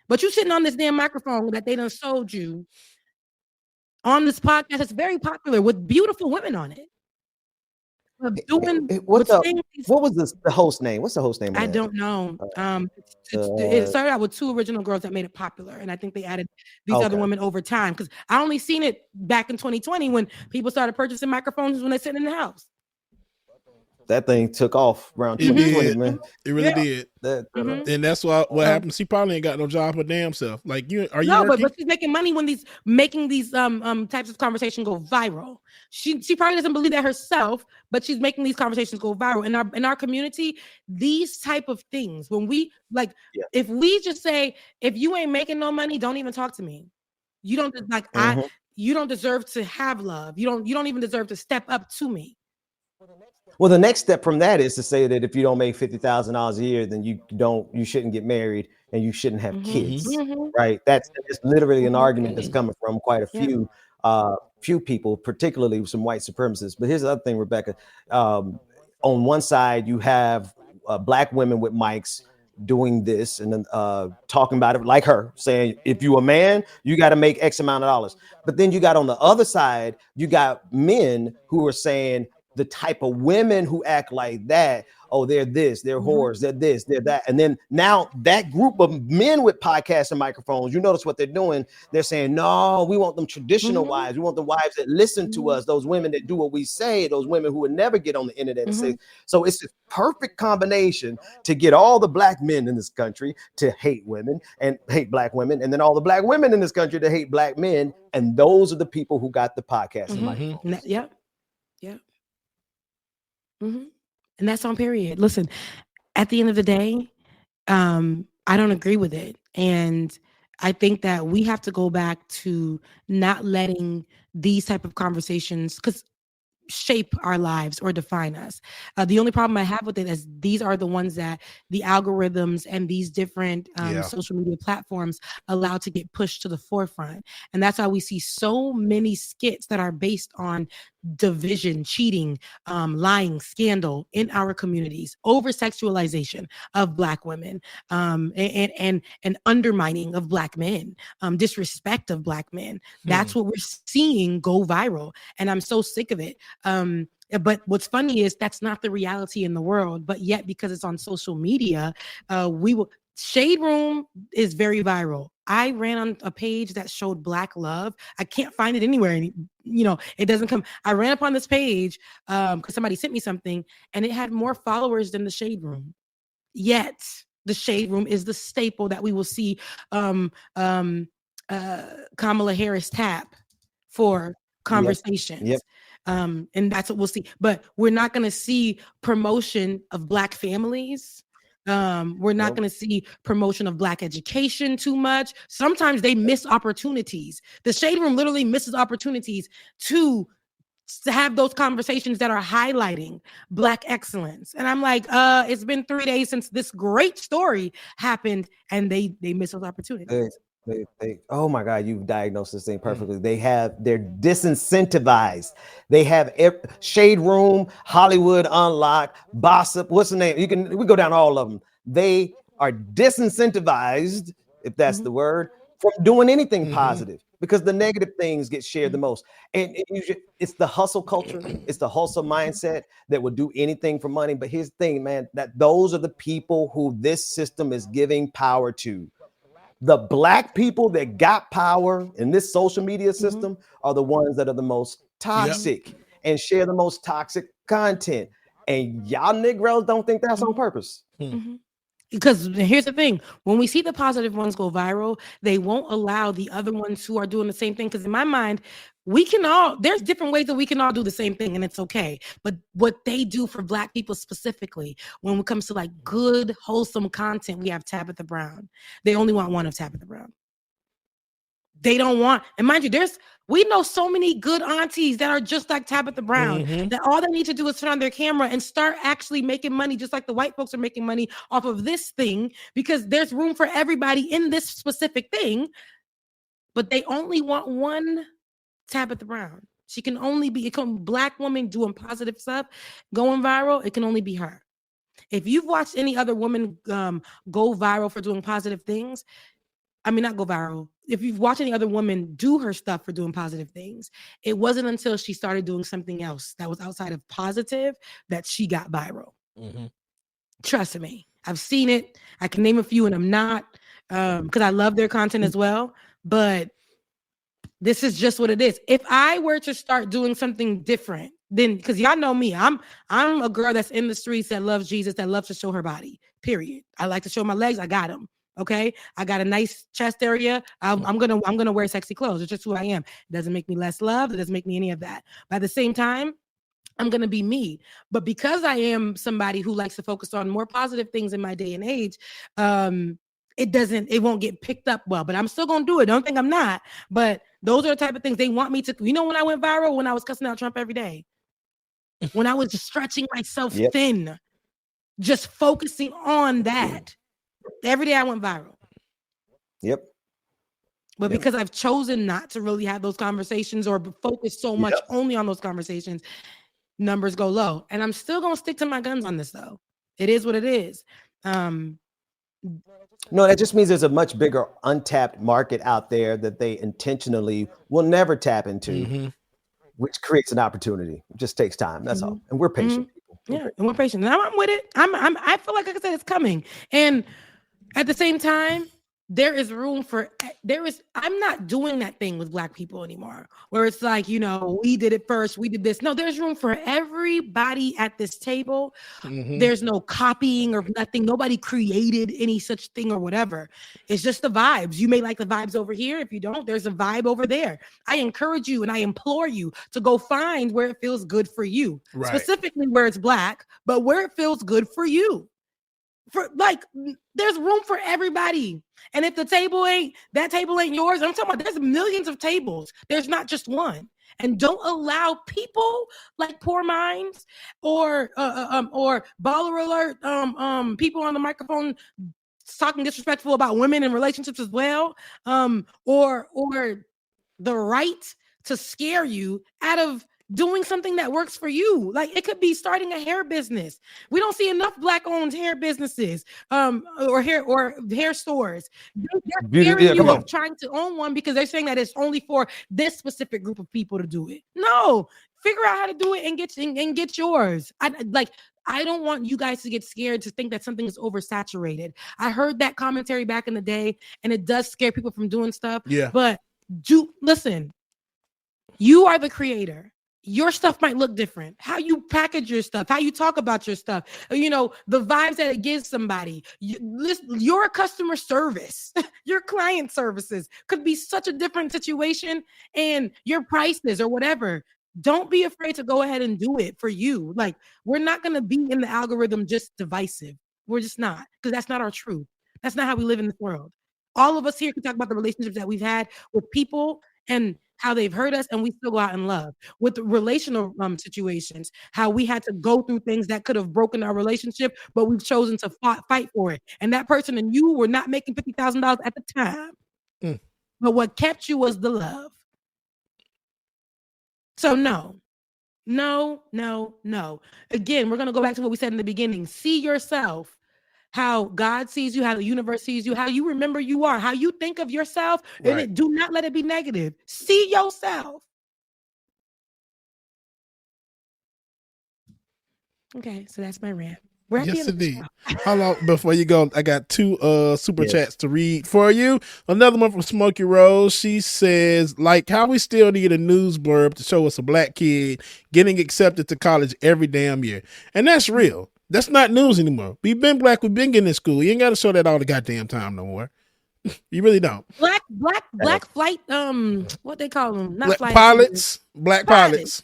But you sitting on this damn microphone that they done sold you on this podcast, it's very popular with beautiful women on it. What was the host name? What's the host name? I don't know. It started out with 2 original girls that made it popular, and I think they added these other women over time, because I only seen it back in 2020 when people started purchasing microphones when they sit in the house. That thing took off around 2020, man. It really did. And that's what happened. She probably ain't got no job her damn self. Like, you working? But she's making money when making these types of conversation go viral. She probably doesn't believe that herself, but she's making these conversations go viral. In our community, these type of things, when we if we just say, if you ain't making no money, don't even talk to me. You don't you don't deserve to have love. You don't even deserve to step up to me. Well, the next step from that is to say that if you don't make $50,000 a year, then you shouldn't get married and you shouldn't have kids, right? That's literally an argument that's coming from quite a few people, particularly some white supremacists. But here's the other thing, Rebecca. On one side, you have Black women with mics doing this and then talking about it like her, saying if you a man, you got to make X amount of dollars. But then you got on the other side, you got men who are saying the type of women who act like that, oh, they're this, they're whores, they're this, they're that. And then now that group of men with podcasts and microphones, you notice what they're doing. They're saying, no, we want them traditional wives. We want the wives that listen to us, those women that do what we say, those women who would never get on the internet and say. So it's this perfect combination to get all the black men in this country to hate women and hate black women, and then all the black women in this country to hate black men. And those are the people who got the podcast and microphones. Yep. And that's on period. Listen, at the end of the day, I don't agree with it. And I think that we have to go back to not letting these type of conversations, because shape our lives or define us. The only problem I have with it is these are the ones that the algorithms and these different social media platforms allow to get pushed to the forefront. And that's why we see so many skits that are based on division, cheating, lying, scandal in our communities, over sexualization of Black women, and undermining of Black men, disrespect of Black men. That's what we're seeing go viral. And I'm so sick of it. But what's funny is that's not the reality in the world, but yet because it's on social media, Shade Room is very viral. I ran on a page that showed Black love. I can't find it anywhere. It doesn't come. I ran upon this page because somebody sent me something and it had more followers than the Shade Room. Yet the Shade Room is the staple that we will see Kamala Harris tap for conversations. Yep. And that's what we'll see. But we're not going to see promotion of Black families. We're not going to see promotion of Black education too much. Sometimes they miss opportunities. The Shade Room literally misses opportunities to have those conversations that are highlighting Black excellence. And I'm like, it's been 3 days since this great story happened, and they miss those opportunities. Oh my God, you've diagnosed this thing perfectly. They're disincentivized. They have Shade Room, Hollywood Unlocked, Gossip. What's the name? We go down all of them. They are disincentivized, if that's the word, from doing anything positive, because the negative things get shared the most. And it's the hustle culture. It's the hustle mindset that will do anything for money. But here's the thing, man, that those are the people who this system is giving power to. The Black people that got power in this social media system are the ones that are the most toxic and share the most toxic content. And y'all Negroes don't think that's on purpose. Because here's the thing, when we see the positive ones go viral, they won't allow the other ones who are doing the same thing. Because in my mind, there's different ways that we can all do the same thing, and it's okay. But what they do for Black people specifically, when it comes to like good, wholesome content, we have Tabitha Brown. They only want one of Tabitha Brown. They don't want, and mind you, we know so many good aunties that are just like Tabitha Brown, that all they need to do is turn on their camera and start actually making money, just like the white folks are making money off of this thing, because there's room for everybody in this specific thing. But they only want one Tabitha Brown. She can only be a Black woman doing positive stuff, going viral. It can only be her. If you've watched any other woman go viral for doing positive things, not go viral. If you've watched any other woman do her stuff for doing positive things, it wasn't until she started doing something else that was outside of positive that she got viral. Trust me. I've seen it. I can name a few, and I'm not, because I love their content as well. But this is just what it is. If I were to start doing something different, then, because y'all know me, I'm a girl that's in the streets that loves Jesus, that loves to show her body, period. I like to show my legs. I got them. Okay, I got a nice chest area. I'm gonna wear sexy clothes. It's just who I am. It doesn't make me less loved. It doesn't make me any of that. But at the same time, I'm gonna be me. But because I am somebody who likes to focus on more positive things in my day and age, it won't get picked up well. But I'm still gonna do it. Don't think I'm not. But those are the type of things they want me to. When I went viral, when I was cussing out Trump every day, when I was just stretching myself thin, just focusing on that. Every day I went viral. But because I've chosen not to really have those conversations or focus so much only on those conversations, numbers go low. And I'm still going to stick to my guns on this, though. It is what it is. No, that just means there's a much bigger untapped market out there that they intentionally will never tap into, which creates an opportunity. It just takes time. That's all. And we're patient people. Yeah, and we're patient. And I'm with it. I feel like I said, it's coming. And at the same time, I'm not doing that thing with Black people anymore, where it's like, we did it first, we did this. No, there's room for everybody at this table. There's no copying or nothing. Nobody created any such thing or whatever. It's just the vibes. You may like the vibes over here. If you don't, there's a vibe over there. I encourage you and I implore you to go find where it feels good for you, specifically where it's Black, but where it feels good for you. There's room for everybody. And if that table ain't yours, I'm talking about there's millions of tables. There's not just one. And don't allow people like Poor Minds or Baller Alert, people on the microphone talking disrespectful about women in relationships as well, or the right to scare you out of doing something that works for you. Like, it could be starting a hair business. We don't see enough Black-owned hair businesses, or hair stores. They're scaring you of trying to own one because they're saying that it's only for this specific group of people to do it. No, figure out how to do it and get yours. I don't want you guys to get scared to think that something is oversaturated. I heard that commentary back in the day, and it does scare people from doing stuff. Yeah. But listen, you are the creator. Your stuff might look different. How you package your stuff, how you talk about your stuff, the vibes that it gives somebody. Your customer service, your client services could be such a different situation, and your prices or whatever. Don't be afraid to go ahead and do it for you. Like, we're not going to be in the algorithm just divisive. We're just not, because that's not our truth. That's not how we live in this world. All of us here can talk about the relationships that we've had with people and how they've hurt us, and we still go out and love. With the relational situations, how we had to go through things that could have broken our relationship, but we've chosen to fight for it. And that person and you were not making $50,000 at the time. But what kept you was the love. So no. Again, we're going to go back to what we said in the beginning. See yourself. How God sees you, how the universe sees you, how you remember you are, how you think of yourself, and do not let it be negative. See yourself. Okay, so that's my rant. Yes, indeed. How long before you go? I got two super chats to read for you. Another one from Smokey Rose. She says, like, how we still need a news blurb to show us a Black kid getting accepted to college every damn year. And that's real. That's not news anymore. We've been Black. We've been getting in school. You ain't got to show that all the goddamn time no more. You really don't. Black flight. What they call them? Not flight pilots. Black pilots.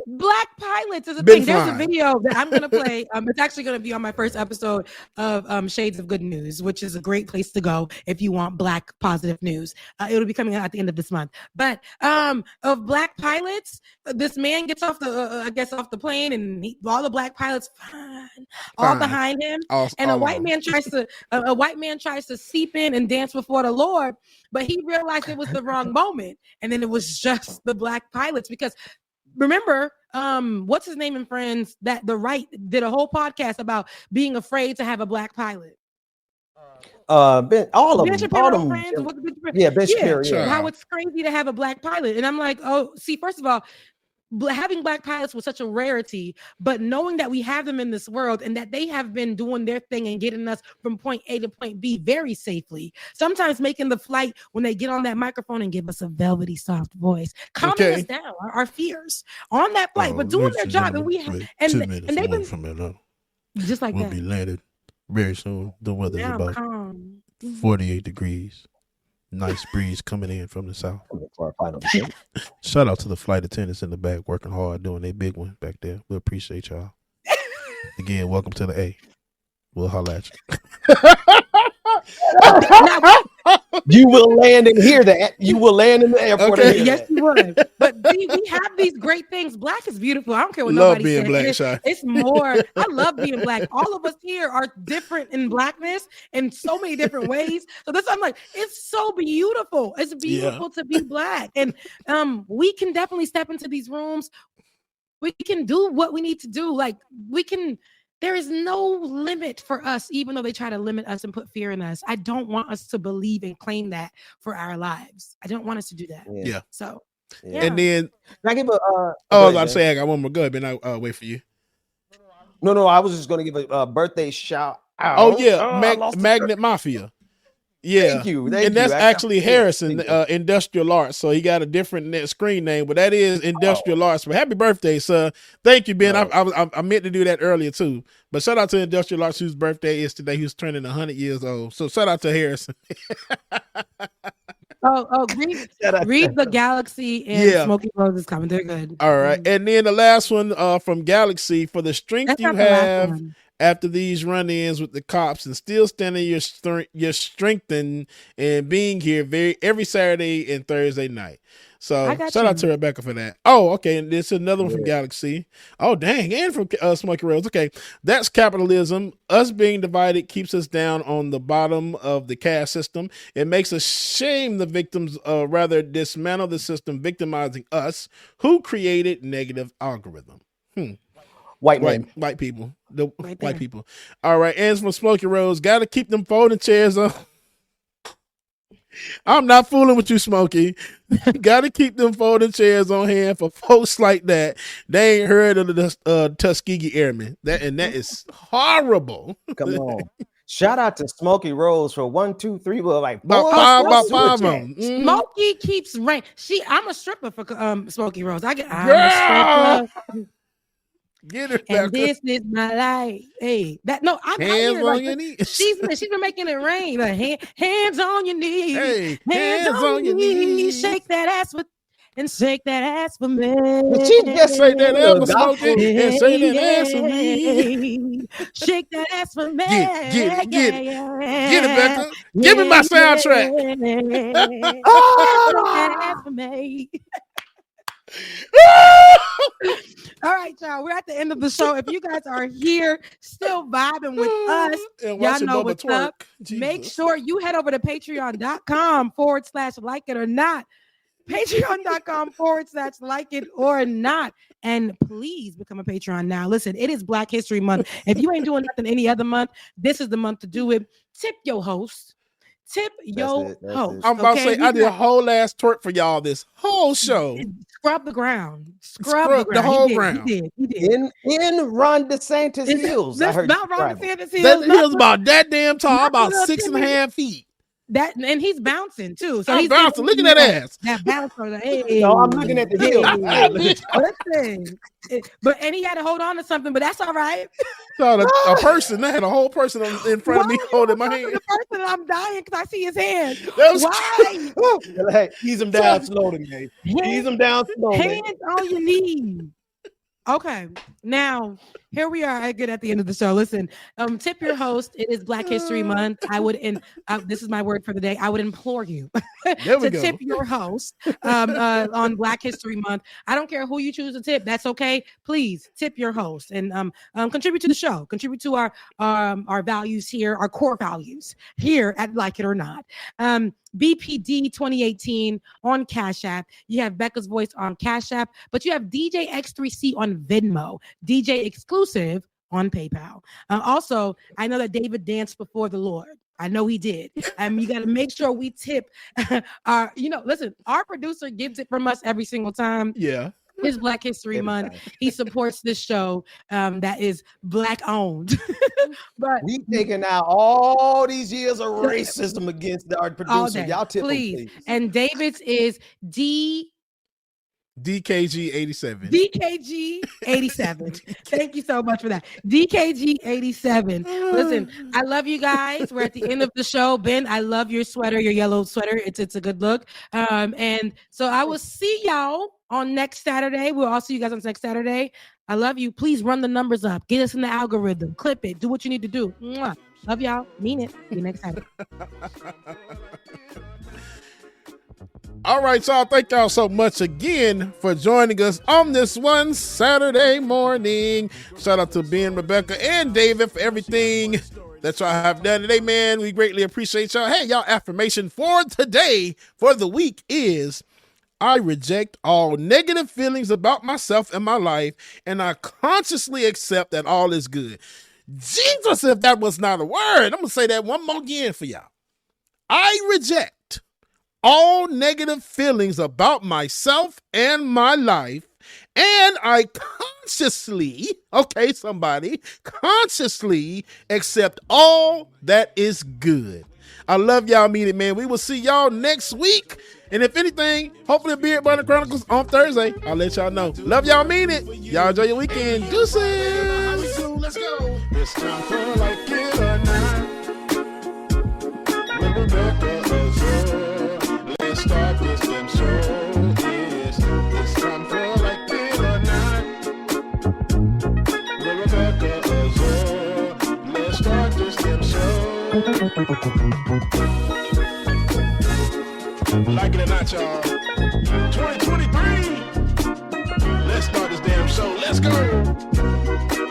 Black pilots is a thing. There's a video that I'm gonna play. It's actually gonna be on my first episode of Shades of Good News, which is a great place to go if you want Black positive news. It'll be coming out at the end of this month. But of Black pilots, this man gets off the plane, and all the Black pilots all behind him, and a white man tries to seep in and dance before the Lord, but he realized it was the wrong moment, and then it was just the Black pilots because. Remember, what's his name in Friends? That the right did a whole podcast about being afraid to have a Black pilot. All of them. Yeah, Ben Shapiro. Yeah. How it's crazy to have a Black pilot, and I'm like, first of all, having Black pilots was such a rarity, but knowing that we have them in this world and that they have been doing their thing and getting us from point A to point B very safely, sometimes making the flight when they get on that microphone and give us a velvety soft voice, calming us down, our fears on that flight, but doing their job. And we have, and they've been from Atlanta. Just like we'll that. be landed very soon. The weather's about 48 degrees. Nice breeze coming in from the south. Shout out to the flight attendants in the back working hard doing their big one back there. We appreciate y'all. Again, welcome to the A. We'll holler at you. You will land and hear that. You will land in the airport. Okay. Yes, you would. But see, we have these great things. Black is beautiful. I don't care what nobody says. Love being Black. It's more. I love being Black. All of us here are different in Blackness in so many different ways. So I'm like, it's so beautiful. It's beautiful to be Black, and we can definitely step into these rooms. We can do what we need to do. Like we can there is no limit for us, even though they try to limit us and put fear in us. I don't want us to believe and claim that for our lives. I don't want us to do that. Yeah. So, Yeah. And then Can I give a I was about to say I got one more. Go ahead, Ben. I'll wait for you. No, I was just gonna give a birthday shout out. Oh yeah, Magnet Mafia. Yeah, Thank you. And that's actually Harrison, Industrial Arts. So he got a different screen name, but that is Industrial Arts. But happy birthday, sir! Thank you, Ben. I meant to do that earlier too. But shout out to Industrial Arts, whose birthday is today. Who's turning 100 years old. So shout out to Harrison. Read the Galaxy and Smoky Rose is coming. They're good. All right, and then the last one from Galaxy, for the strength you have after these run-ins with the cops and still standing your strength and being here every Saturday and Thursday night. So shout out to Rebecca for that. Oh, okay. And this is another one from Galaxy. Oh, dang. And from Smoky Rose. Okay. That's capitalism. Us being divided keeps us down on the bottom of the caste system. It makes us shame the victims, rather dismantle the system, victimizing us. Who created negative algorithm? White people. White people. All right. And from Smoky Rose, got to keep them folding chairs on. I'm not fooling with you, Smokey. Got to keep them folding chairs on hand for folks like that. They ain't heard of the Tuskegee Airmen. That is horrible. Come on. Shout out to Smoky Rose for 1, 2, 3, well, like about five of them. Smokey keeps rank. I'm a stripper for Smoky Rose. I'm a stripper. Get her and this is my life. Hey, I'm hands on your knees. She's been making it rain. Like, hands on your knees. Hey, hands on your knees. Shake that ass and shake that ass for me. She just shake that ass for Smokey and shake that ass for me. Shake that ass for me. Get it, Becca. Give me my soundtrack. Shake that ass for me. All right, y'all. We're at the end of the show. If you guys are here still vibing with us, y'all know what's up. Jesus. Make sure you head over to patreon.com/like it or not. Patreon.com/like it or not. And please become a Patreon now. Listen, it is Black History Month. If you ain't doing nothing any other month, this is the month to do it. Tip your host. Tip your host. I'm about to say, I did a whole ass twerk for y'all this whole show. Scrub the ground. Scrub the whole ground. He did. In Ron DeSantis Hills. I heard about Ron DeSantis Hills. That hill's about that damn tall, about 6.5 feet. And he's bouncing too. So he's bouncing. Look at that ass. That bouncer. Hey. No, I'm looking at the heel. Listen. And he had to hold on to something, but that's all right. So a person, I had a whole person in front of me holding my hand. The person, I'm dying because I see his hand. Why? Hey, ease him down slowly, man. Ease him down slowly. Hands on your knees. Okay, now here we are. I get at the end of the show. Listen, tip your host. It is Black History Month. I would, this is my word for the day. I would implore you to tip your host on Black History Month. I don't care who you choose to tip. That's okay. Please tip your host and contribute to the show. Contribute to our values here, our core values here at Like It or Not. BPD 2018 on Cash App. You have Becca's Voice on Cash App, but you have DJ X3C on Venmo, DJ Exclusive on PayPal. Also, I know that David danced before the Lord. I know he did. You got to make sure we tip listen, our producer gets it from us every single time. Yeah. It's Black History Month. He supports this show that is Black owned. But we taking out all these years of racism against our producer. Y'all tip please. And David's is DKG 87. DKG 87. Thank you so much for that. DKG 87. Listen, I love you guys. We're at the end of the show. Ben, I love your sweater, your yellow sweater. It's a good look. And so I will see y'all on next Saturday. We'll all see you guys on next Saturday. I love you. Please run the numbers up. Get us in the algorithm. Clip it. Do what you need to do. Mwah. Love y'all. Mean it. See you next Saturday. All right, y'all. Thank y'all so much again for joining us on this one Saturday morning. Shout out to Ben, Rebecca, and David for everything that y'all have done today, man. We greatly appreciate y'all. Hey, y'all, affirmation for today, for the week is, I reject all negative feelings about myself and my life, and I consciously accept that all is good. Jesus, if that was not a word. I'm going to say that one more again for y'all. I reject all negative feelings about myself and my life, and I consciously accept all that is good. I love y'all, mean it, man. We will see y'all next week. And if anything, hopefully Beard Burner Chronicles on Thursday. I'll let y'all know. Love y'all, mean it. Y'all enjoy your weekend. Deuces. Let's go. It's time for Like It or Not with Rebecca Azor. Let's start this damn show. It's time for Like It or Not with Rebecca Azor. Let's start this damn show. Like it or not, y'all. 2023. Let's start this damn show. Let's go.